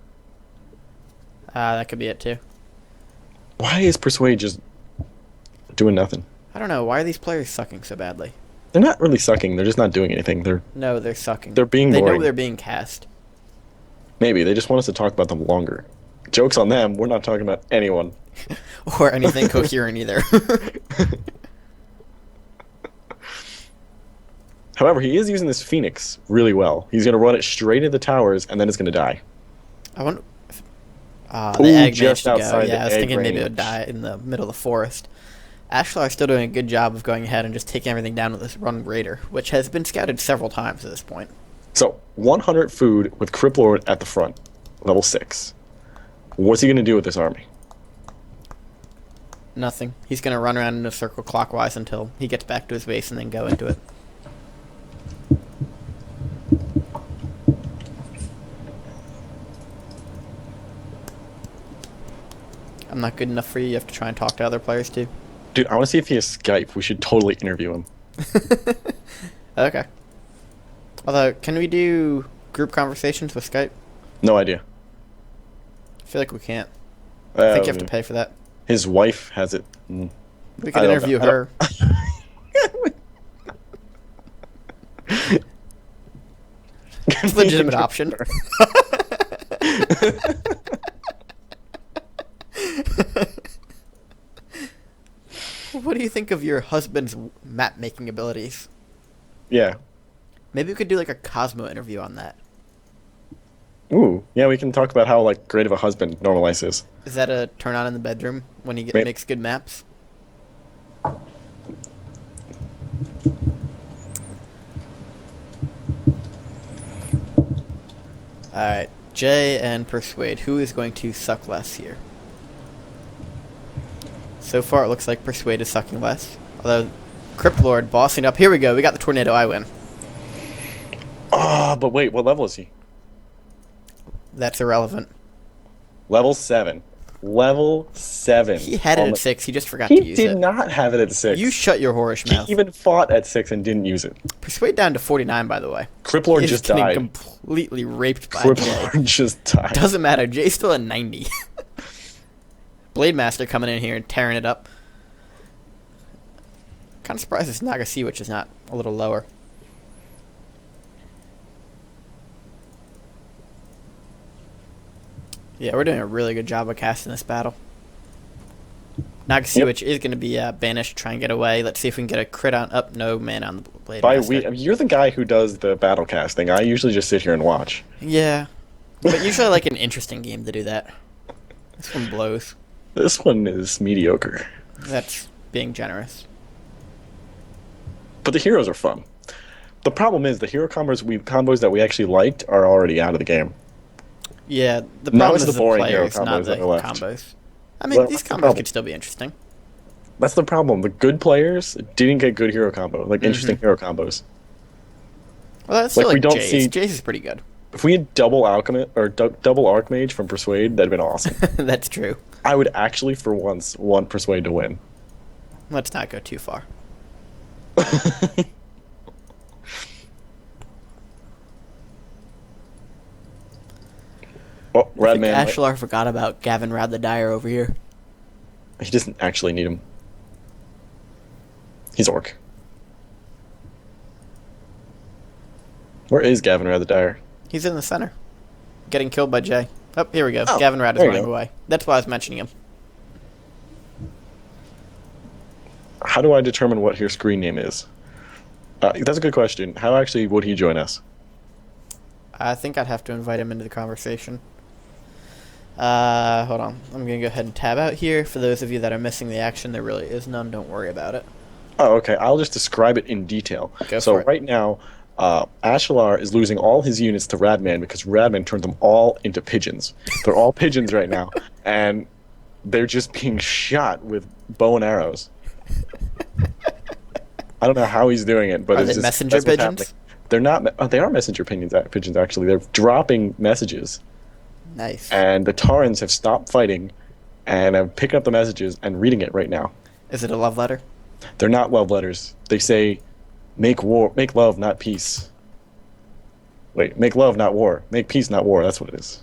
That could be it, too. Why is Persuade just doing nothing? I don't know, why are these players sucking so badly? They're not really sucking. They're just not doing anything. No, they're sucking. They're being They know boring. they're being cast. Maybe they just want us to talk about them longer. Joke's on them. We're not talking about anyone. Or anything coherent either. However, he is using this Phoenix really well. He's going to run it straight into the towers, and then it's going to die. I wonder... The egg just managed to go. outside Yeah, the I was egg thinking maybe it would range. die in the middle of the forest. Ashlar still doing a good job of going ahead and just taking everything down with this run raider, which has been scouted several times at this point. So 100 food with Crip Lord at the front, level 6. What's he gonna do with this army? Nothing. He's going to run around in a circle clockwise until he gets back to his base and then go into it. I'm not good enough for you. You have to try and talk to other players too. Dude, I want to see if he has Skype. We should totally interview him. Okay. Although, can we do group conversations with Skype? No idea. I feel like we can't. I think you have to Um, pay for that. His wife has it. We I could don't interview know. her. It's a legitimate option. What do you think of your husband's map making abilities? Yeah. Maybe we could do like a Cosmo interview on that. Ooh. Yeah, we can talk about how like great of a husband Normalice is. Is that a turn on in the bedroom when he May- makes good maps? Alright, Jay and Persuade. Who is going to suck less here? So far, it looks like Persuade is sucking less. Although, Crypt Lord bossing up. Here we go. We got the Tornado. I win. Ah, but wait, what level is he? That's irrelevant. Level 7. Level 7. He had it On at the- 6. He just forgot He to use did it. not have it at 6. You shut your whorish He mouth. even fought at 6 and didn't use it. Persuade down to 49, by the way. Crip Lord He's just getting died. completely raped by Crip Jay. Lord just died. Doesn't matter. Jay's still at 90. Blade Master coming in here and tearing it up. Kind of surprised this Naga Sea Witch is not a little lower. Yeah, we're doing a really good job of casting this battle. Naga Sea Yep. Witch is going to be banished, try and get away. Let's see if we can get a crit on... Up, no man on the Blade By Master. you're the guy who does the battle casting. I usually just sit here and watch. Yeah. But usually I like an interesting game to do that. This one blows. This one is mediocre. That's being generous. But the heroes are fun. The problem is the hero combos that we actually liked are already out of the game. Yeah, the Now problem it's is the boring hero players, not combos the that are left. combos. I mean, Well, these that's the combos problem. could still be interesting. That's the problem. The good players didn't get good hero combo, like interesting hero combos. Well, that's Like, still we like don't Jace. see- Jace is pretty good. If we had double alchemist or double archmage from Persuade, that'd been awesome. That's true. I would actually, for once, want Persuade to win. Let's not go too far. Oh, I think Radman. Ashlar forgot about Gavin Rad the Dyer over here. He doesn't actually need him. He's orc. Where is Gavin Rad the Dyer? He's in the center. Getting killed by Jay. Oh, here we go. Oh, Gavin Rad is there you running go. away. That's why I was mentioning him. How do I determine what his screen name is? That's a good question. How actually would he join us? I think I'd have to invite him into the conversation. Hold on. I'm going to go ahead and tab out here. For those of you that are missing the action, there really is none. Don't worry about it. Oh, okay. I'll just describe it in detail. Go So for it. right now, Ashalar is losing all his units to Radman because Radman turned them all into pigeons. They're all pigeons right now, and they're just being shot with bow and arrows. I don't know how he's doing it, but Are it's they just, messenger that's what's pigeons? happening. They're not. They are messenger pigeons actually. They're dropping messages, Nice. and the Tarans have stopped fighting, and I'm picking up the messages and reading it right now. Is it a love letter? They're not love letters. They say, "Make love, not peace." Wait, make love, not war. Make peace, not war. That's what it is.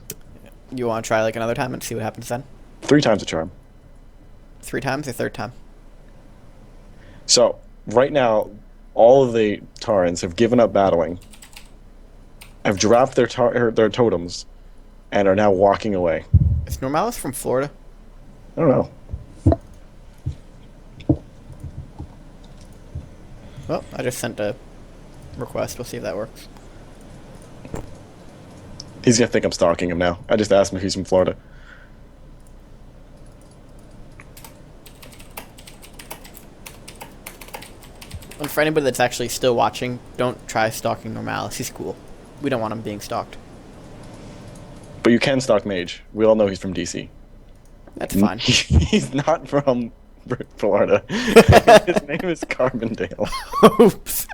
You want to try like another time and see what happens then? 3 times a charm. 3 times or third time? So right now, all of the Tarans have given up battling, have dropped their totems, and are now walking away. Is Normalice from Florida? I don't know. Well, I just sent a request. We'll see if that works. He's gonna think I'm stalking him now. I just asked him if he's from Florida. And for anybody that's actually still watching, don't try stalking Normalice. He's cool. We don't want him being stalked. But you can stalk Mage. We all know he's from DC. That's fine. He's not from Florida. His name is Carbondale. Oops.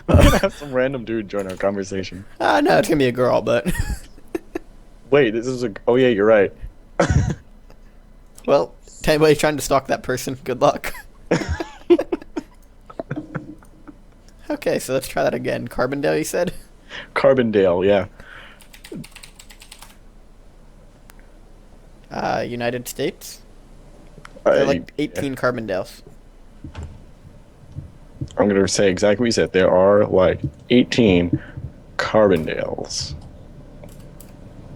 We're gonna have some random dude join our conversation. No, it's gonna be a girl, but... Wait, this is a... Oh yeah, you're right. Well, to anybody trying to stalk that person, good luck. Okay, so let's try that again. Carbondale, you said? Carbondale, yeah. United States? There are like 18 Carbondales. I'm going to say exactly what you said. There are like 18 Carbondales.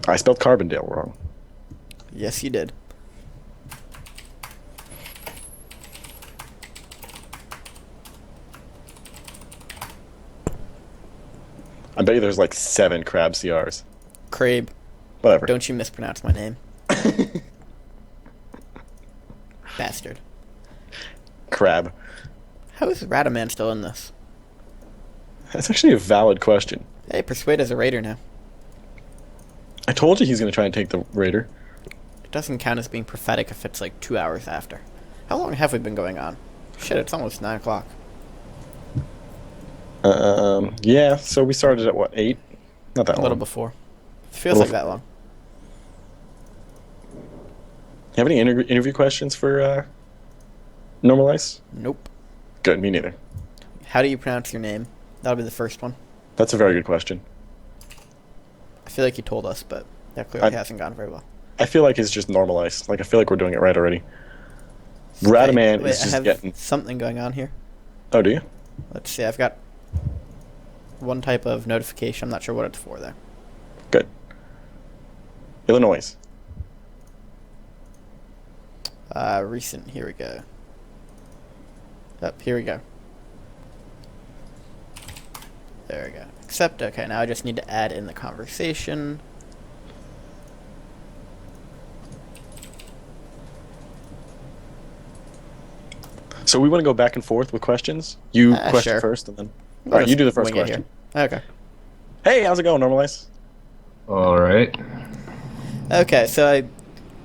I spelled Carbondale wrong. Yes, you did. I bet you there's like 7 crab CRs. Crabe. Whatever. Don't you mispronounce my name. Bastard. Crab. How is Radaman still in this? That's actually a valid question. Hey, Persuade is a raider now. I told you he's going to try and take the Raider. It doesn't count as being prophetic if it's like 2 hours after. How long have we been going on? Shit, it's almost 9 o'clock. Yeah, so we started at what, 8? Not that long. A little before. Feels like that long. You have any interview questions for Normalice? Nope. Good, me neither. How do you pronounce your name? That'll be the first one. That's a very good question. I feel like you told us, but that clearly hasn't gone very well. I feel like it's just Normalice. Like, I feel like we're doing it right already. Radaman is just getting... something going on here. Oh, do you? Let's see, I've got one type of notification. I'm not sure what it's for, though. Good. Illinois. Recent. Here we go. Up. Here we go. There we go. Accept. Okay, now I just need to add in the conversation. So we want to go back and forth with questions? You question sure. first, and then... All right, you do the first question. Okay. Hey, how's it going, Normalice? All right. Okay, so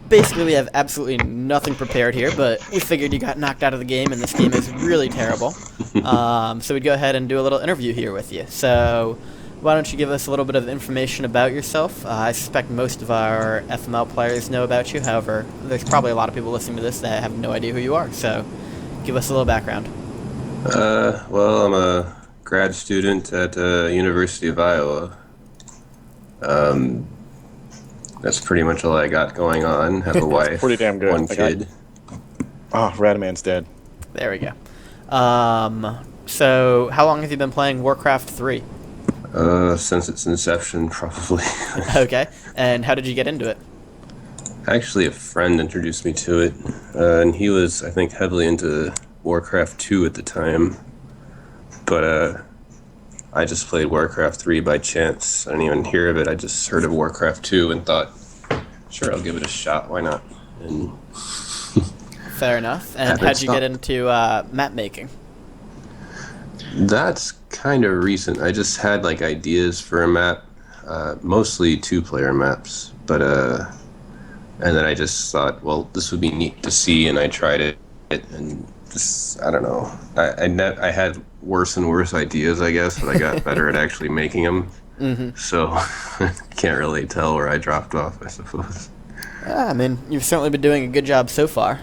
we have absolutely nothing prepared here, but we figured you got knocked out of the game, and this game is really terrible. So we'd go ahead and do a little interview here with you. So why don't you give us a little bit of information about yourself? I suspect most of our FML players know about you. However, there's probably a lot of people listening to this that have no idea who you are. So give us a little background. Well, I'm a grad student at University of Iowa. That's pretty much all I got going on. Have a wife, pretty damn good. one kid. Oh, Radaman's dead. There we go. So how long have you been playing Warcraft 3? Since its inception, probably. Okay, and how did you get into it? Actually, a friend introduced me to it, and he was, I think, heavily into Warcraft 2 at the time. But I just played Warcraft 3 by chance. I didn't even hear of it. I just heard of Warcraft 2 and thought, sure, I'll give it a shot. Why not? And fair enough. And how'd you get into map making? That's kind of recent. I just had like ideas for a map, mostly 2-player maps. But and then I just thought, well, this would be neat to see, and I tried it, and just I don't know. I had worse and worse ideas, I guess, but I got better at actually making them. Mm-hmm. So can't really tell where I dropped off, I suppose. I mean, you've certainly been doing a good job so far.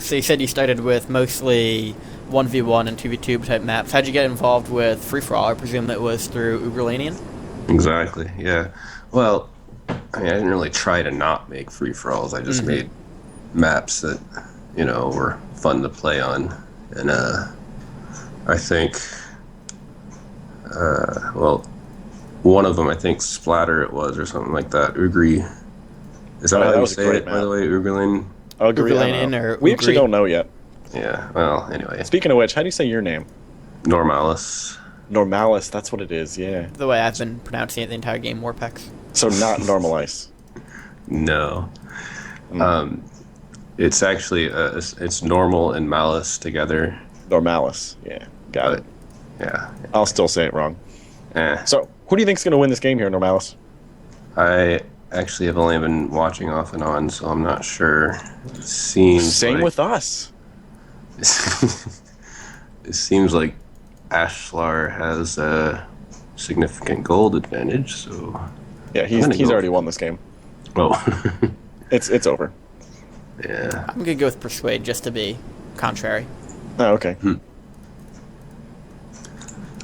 So you said you started with mostly 1v1 and 2v2 type maps. How'd you get involved with free-for-all? I presume it was through Uberlanian? Exactly, yeah. Well, I mean, I didn't really try to not make free-for-alls. I just made maps that, you know, were fun to play on. And I think, well, one of them, I think Splatter it was, or something like that. Ugri. Is that how you say it, by the way, Uberlanian? Uberlanian or we actually don't know yet. Yeah, well, anyway. Speaking of which, how do you say your name? Normalice. Normalice, that's what it is, yeah. The way I've been pronouncing it the entire game, Worpex. So not Normalice. No. It's actually, it's normal and malice together. Normalice. Yeah, got it. Yeah. I'll still say it wrong. Eh. So, who do you think's going to win this game here, Normalice? I actually have only been watching off and on, so I'm not sure. It seems Same like, with us. it seems like Ashlar has a significant gold advantage, so Yeah, he's already won this game. oh. It's over. Yeah. I'm gonna go with Persuade just to be contrary. Oh, okay.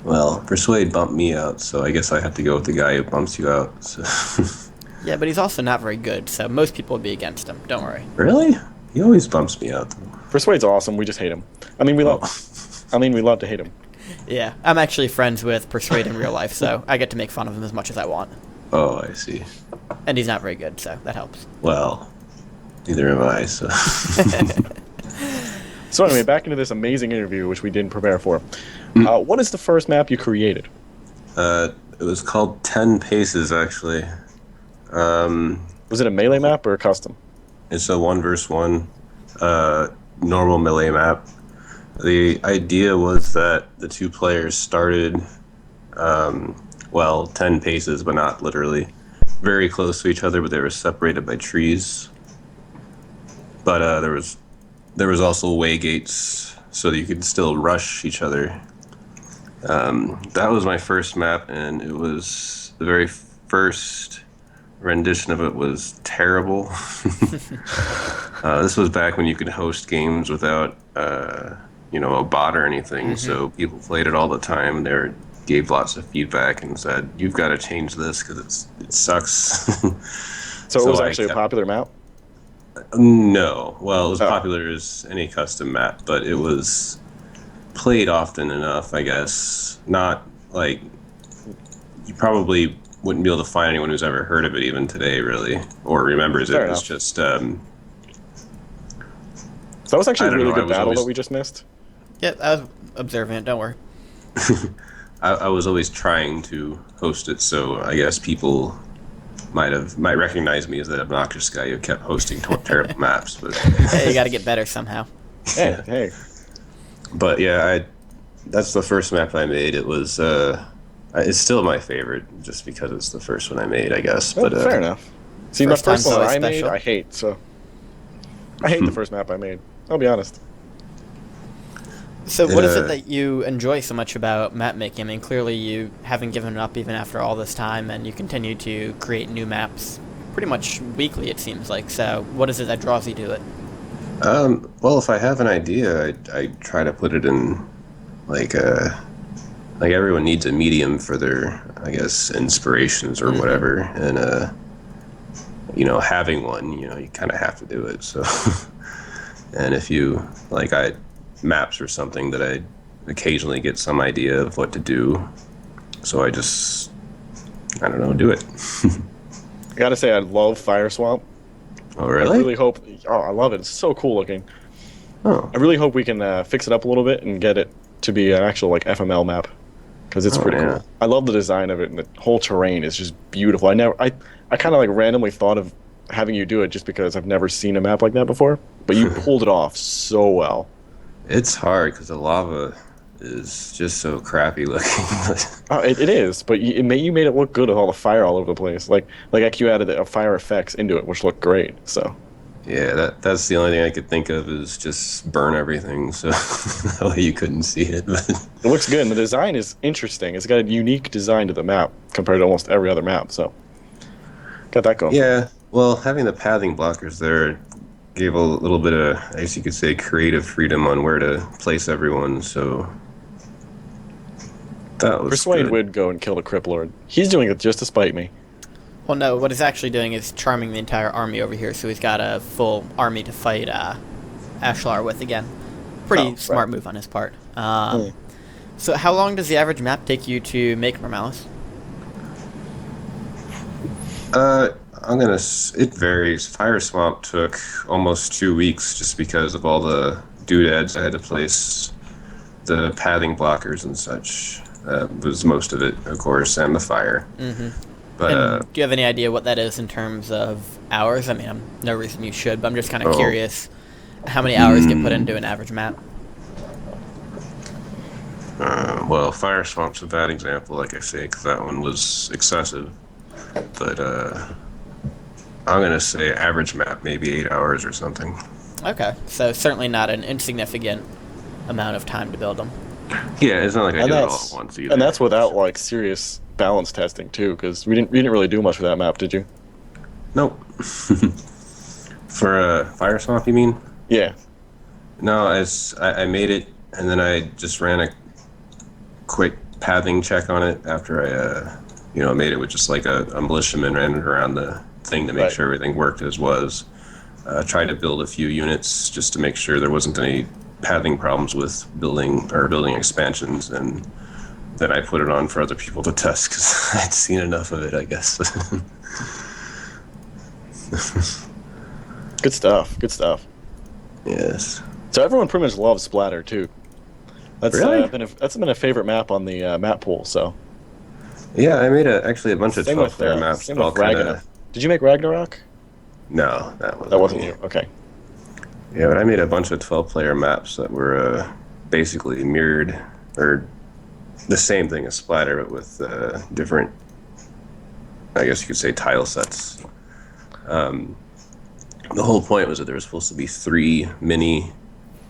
Well, Persuade bumped me out, so I guess I have to go with the guy who bumps you out. So. Yeah, but he's also not very good, so most people would be against him. Don't worry. Really? He always bumps me out, though. Persuade's awesome. We just hate him. We love to hate him. Yeah, I'm actually friends with Persuade in real life, so I get to make fun of him as much as I want. Oh, I see. And he's not very good, so that helps. Well, neither am I, so. So anyway, back into this amazing interview, which we didn't prepare for. What is the first map you created? It was called 10 Paces, actually. Was it a melee map or a custom? It's a 1 versus 1 normal melee map. The idea was that the two players started, 10 paces, but not literally, very close to each other, but they were separated by trees. But there was also way gates, so that you could still rush each other. That was my first map, and it was the very first rendition of it was terrible. This was back when you could host games without, a bot or anything. So people played it all the time. They gave lots of feedback and said, "You've got to change this because it sucks." So it was actually a popular map? No. Well, it was popular as any custom map, but it was played often enough, I guess. Not like you probably wouldn't be able to find anyone who's ever heard of it even today, really, or remembers Fair it. enough. It's just. So that was actually a really good battle that we just missed. Yeah, I was observing it, don't worry. I was always trying to host it, so I guess people might recognize me as that obnoxious guy who kept hosting terrible maps. But Hey, you gotta get better somehow. Hey. But yeah, that's the first map I made. It was it's still my favorite just because it's the first one I made, I guess. Well, But fair enough. See, First my first time's one always I made, special. I hate. So I hate the first map I made. I'll be honest. So what is it that you enjoy so much about map making? Clearly you haven't given up even after all this time, and you continue to create new maps pretty much weekly, it seems like. So what is it that draws you to it? Well, if I have an idea, I try to put it in like everyone needs a medium for their, I guess, inspirations or whatever, and having one, you kind of have to do it. So, and if you maps or something that I occasionally get some idea of what to do, so I don't know, do it. I gotta say, I love Fire Swamp. Oh, really? I really hope. Oh, I love it. It's so cool looking. Oh. I really hope we can fix it up a little bit and get it to be an actual FML map, because it's pretty cool. I love the design of it, and the whole terrain is just beautiful. I kind of randomly thought of having you do it just because I've never seen a map like that before, but you pulled it off so well. It's hard because the lava is just so crappy looking. It is, but you made it look good with all the fire all over the place. Like you added the fire effects into it, which looked great. So yeah, that's the only thing I could think of is just burn everything, so that way you couldn't see it. But it looks good, and the design is interesting. It's got a unique design to the map compared to almost every other map. So got that going. Yeah, well, having the pathing blockers there gave a little bit of, I guess you could say, creative freedom on where to place everyone, so that was Persuade good. would go and kill the Crypt Lord. He's doing it just to spite me. Well, no, what he's actually doing is charming the entire army over here, so he's got a full army to fight Ashlar with again. Pretty smart move on his part. So how long does the average map take you to make, Normalice? It varies. Fire Swamp took almost 2 weeks just because of all the doodads I had to place, the pathing blockers and such. Was most of it, of course, and the fire. But And do you have any idea what that is in terms of hours? I mean, no reason you should, but I'm just kind of curious how many hours get put into an average map. Well, Fire Swamp's a bad example, like I say, because that one was excessive. But I'm gonna say average map, maybe 8 hours or something. Okay, so certainly not an insignificant amount of time to build them. Yeah, it's not like I And did it all that's at once either. and that's without like serious balance testing too, because we didn't really do much for that map, did you? Nope. For Fire Swamp, you mean? Yeah. No, I made it, and then I just ran a quick pathing check on it after I made it with just like a militiaman ran it around the thing to make Right. sure everything worked as was. Tried to build a few units just to make sure there wasn't any pathing problems with building expansions, and then I put it on for other people to test because I'd seen enough of it, I guess. Good stuff. Good stuff. Yes. So everyone pretty much loves Splatter too. That's Really? that's been a favorite map on the map pool. So Yeah, I made actually a bunch of same 12-player with maps. same all with Ragnarok. Did you make Ragnarok? No, that wasn't. That wasn't me. you. Okay. Yeah, but I made a bunch of 12-player maps that were basically mirrored, or the same thing as Splatter, but with different, I guess you could say, tile sets. The whole point was that there was supposed to be 3 mini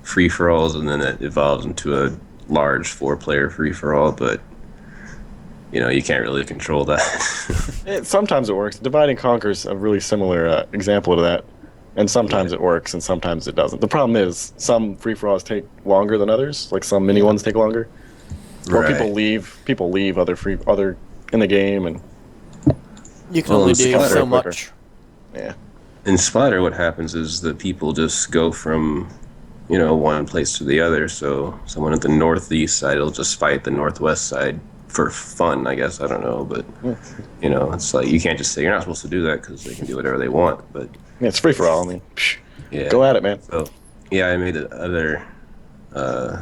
free-for-alls, and then it evolves into a large 4-player free-for-all, but you can't really control that. Sometimes it works. Divide and Conquer is a really similar example to that. And sometimes it works, and sometimes it doesn't. The problem is some free-for-alls take longer than others. Like some mini ones take longer. Or Right. people leave other in the game, and You can Well, only it's do Splatter so quicker. much. yeah. In Splatter, what happens is that people just go from, one place to the other. So someone at the northeast side will just fight the northwest side for fun, I guess. I don't know, but it's like you can't just say you're not supposed to do that because they can do whatever they want. But Yeah, it's free for all. I mean, yeah, go at it, man. So yeah, I made the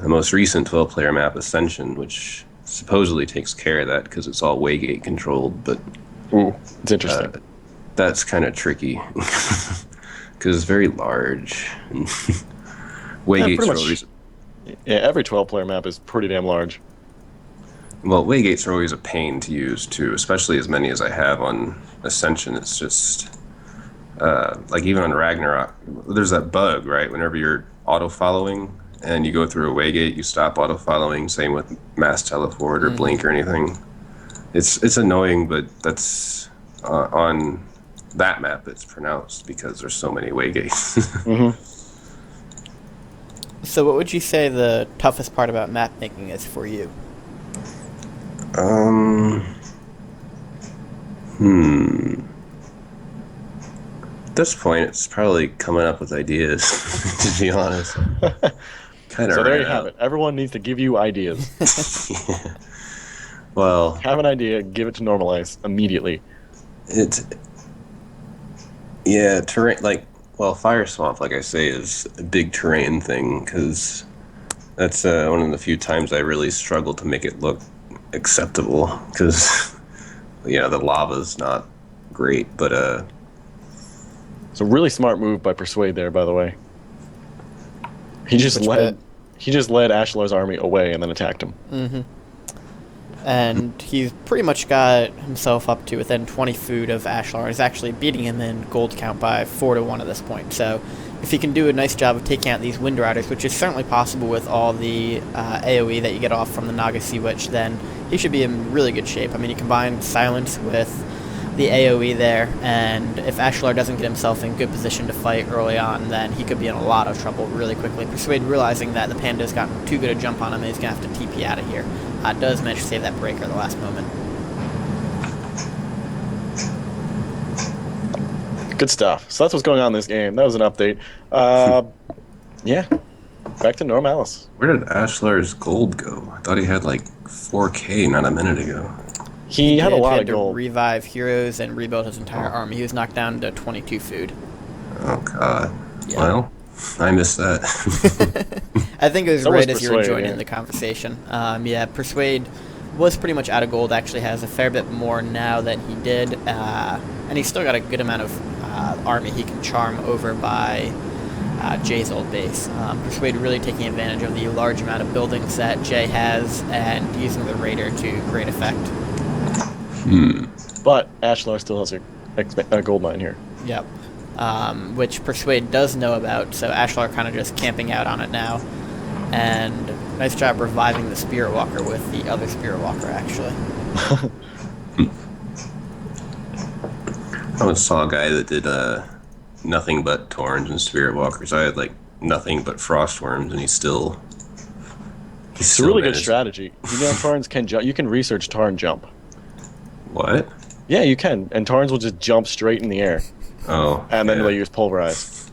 most recent 12-player map, Ascension, which supposedly takes care of that because it's all waygate controlled, but Ooh, it's interesting. that's kind of tricky because it's very large. Waygates pretty are much. always Yeah, every 12-player map is pretty damn large. well, waygates are always a pain to use too, especially as many as I have on Ascension. It's just like even on Ragnarok, there's that bug, right? Whenever you're auto-following and you go through a waygate, you stop auto-following. Same with mass teleport or blink or anything. It's annoying, but that's on that map it's pronounced because there's so many waygates. So what would you say the toughest part about map making is for you? At this point, it's probably coming up with ideas, to be honest. Kind of So there ran you have out. it. Everyone needs to give you ideas. Well, Have an idea, give it to Normalice immediately. terrain, Fire Swamp, like I say, is a big terrain thing, because that's one of the few times I really struggled to make it look acceptable, because, the lava's not great, but, It's a really smart move by Persuade there, by the way. He just Which led bit? Ashlar's army away and then attacked him. And he's pretty much got himself up to within 20 food of Ashlar. He's actually beating him in gold count by 4-1 at this point. So if he can do a nice job of taking out these Wind Riders, which is certainly possible with all the AoE that you get off from the Naga Sea Witch, then he should be in really good shape. I mean, you combine Silence with the AoE there, and if Ashlar doesn't get himself in good position to fight early on, then he could be in a lot of trouble really quickly. Persuade, realizing that the Panda's gotten too good a jump on him, and he's going to have to TP out of here. Does manage to save that breaker at the last moment. Good stuff. So that's what's going on in this game. That was an update. Yeah. Back to Normalice. where did Ashlar's gold go? I thought he had 4K not a minute ago. He had a lot of to gold. revive heroes and rebuild his entire army. He was knocked down to 22 food. Oh, God. Yeah. Well, I missed that. I think it was So was right as you were Persuade, joining yeah. the conversation. Persuade was pretty much out of gold. Actually has a fair bit more now than he did, and he's still got a good amount of army he can charm over by Jay's old base. Persuade really taking advantage of the large amount of buildings that Jay has and using the Raider to great effect. But Ashlar still has a gold mine here. Yep. Which Persuade does know about, so Ashlar kind of just camping out on it now. And nice job reviving the Spirit Walker with the other Spirit Walker, actually. I once saw a guy that did nothing but Torns and Spirit Walkers. I had like nothing but Frost Worms, and It's a really good strategy. You know, Tarns can jump. You can research Tarn jump. What? Yeah, you can. And Tarns will just jump straight in the air. Oh. And then they'll use Pulverize.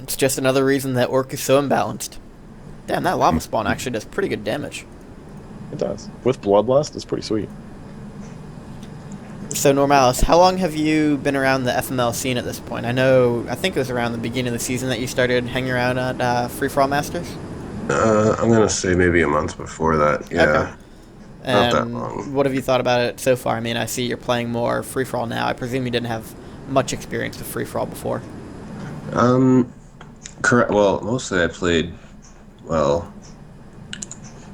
It's just another reason that Orc is so imbalanced. Damn, that Lava Spawn actually does pretty good damage. It does. With Bloodlust, it's pretty sweet. So, Normalice, how long have you been around the FML scene at this point? I think it was around the beginning of the season that you started hanging around at Free For All Masters? I'm going to say maybe a month before that, yeah. Okay. Not that And long. what have you thought about it so far? I mean, I see you're playing more Free For All now. I presume you didn't have much experience with Free For All before. Correct. Well, mostly I played, I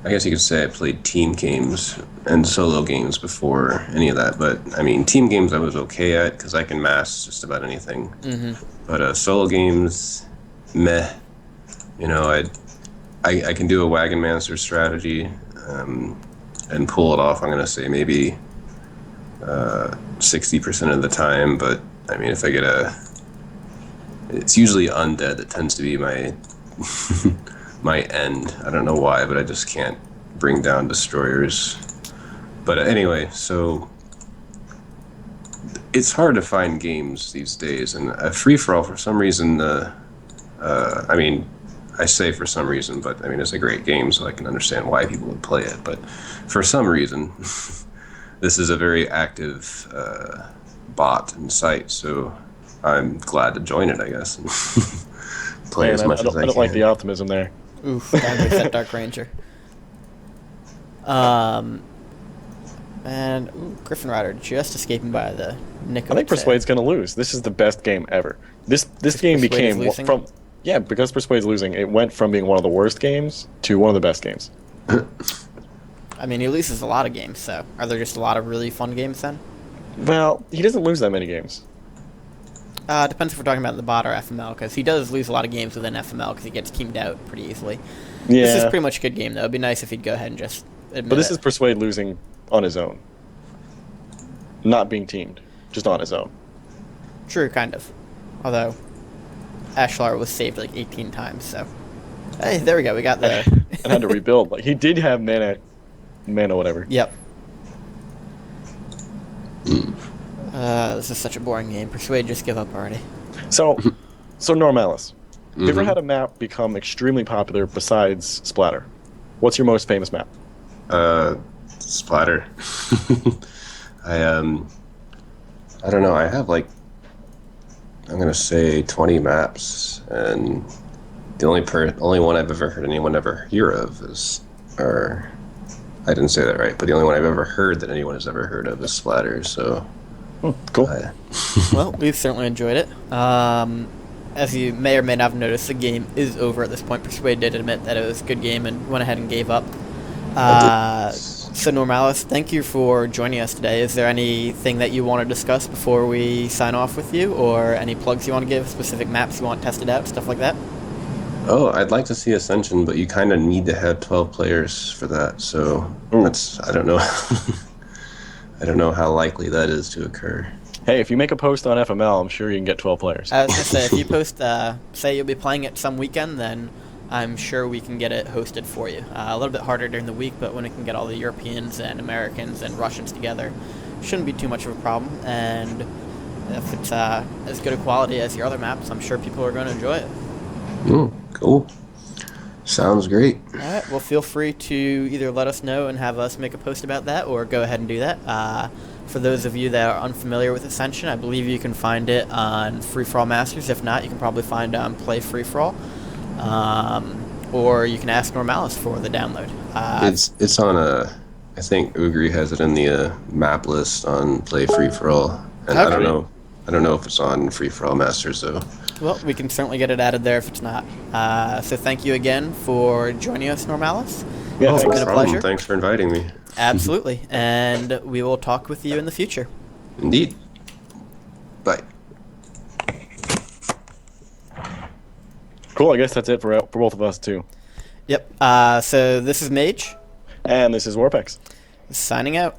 guess you could say I played team games and solo games before any of that. But, I mean, team games I was okay at because I can mass just about anything. Mm-hmm. But solo games, meh. You know, I can do a Wagon Master strategy and pull it off, I'm going to say maybe 60% of the time. But, I mean, if I get it's usually undead that tends to be my my end. I don't know why, but I just can't bring down destroyers. But anyway, so it's hard to find games these days, and Free For All for some reason. I mean, I say for some reason, but I mean it's a great game, so I can understand why people would play it. But for some reason, this is a very active bot and site, so I'm glad to join it, I guess, and play as much as I can. I don't like the optimism there. Oof, time to reset Dark Ranger. And Griffin Rider just escaping by the nick of I think its head. Persuade's going to lose. This is the best game ever. This game Persuade became is losing? from because Persuade's losing. It went from being one of the worst games to one of the best games. I mean, he loses a lot of games, so are there just a lot of really fun games then? Well, he doesn't lose that many games. Depends if we're talking about the bot or FML, because he does lose a lot of games within FML because he gets teamed out pretty easily. Yeah. This is pretty much a good game, though. It'd be nice if he'd go ahead and just admit But this it. is Persuade losing on his own. Not being teamed. Just on his own. True, kind of. Although, Ashlar was saved like 18 times, so... Hey, there we go. We got the... And had to rebuild. Like, he did have mana whatever. Yep. This is such a boring game. Persuade, just give up already. So Normalice. Have you ever had a map become extremely popular besides Splatter? What's your most famous map? Splatter. I don't know. I have like, I'm gonna say 20 maps, and the only one I've ever heard anyone ever hear of is, or I didn't say that right, but the only one I've ever heard that anyone has ever heard of is Splatter. So Cool. Well, we've certainly enjoyed it. As you may or may not have noticed, the game is over at this point. Persuade did admit that it was a good game and went ahead and gave up. So Normalice, thank you for joining us today. Is there anything that you want to discuss before we sign off with you, or any plugs you want to give, specific maps you want tested out, stuff like that? Oh, I'd like to see Ascension, but you kind of need to have 12 players for that. So that's, I don't know. I don't know how likely that is to occur. Hey, if you make a post on FML, I'm sure you can get 12 players. I was going to say, if you post, say you'll be playing it some weekend, then I'm sure we can get it hosted for you. A little bit harder during the week, but when we can get all the Europeans and Americans and Russians together, shouldn't be too much of a problem. And if it's as good a quality as your other maps, I'm sure people are going to enjoy it. Cool. Sounds great. All right, well, feel free to either let us know and have us make a post about that, or go ahead and do that. For those of you that are unfamiliar with Ascension, I believe you can find it on Free For All Masters. If not, you can probably find it on Play Free For All. Or you can ask Normalice for the download. It's on I think Ugri has it in the map list on Play Free For All. And I don't know. I don't know if it's on Free for All Masters though. Well, we can certainly get it added there if it's not. So thank you again for joining us, Normalice. Yeah, It's thanks. been a No problem. pleasure. Thanks for inviting me. Absolutely. And we will talk with you in the future. Indeed. Bye. Cool. I guess that's it for both of us too. Yep. So this is Mage, And this is Worpex. signing out.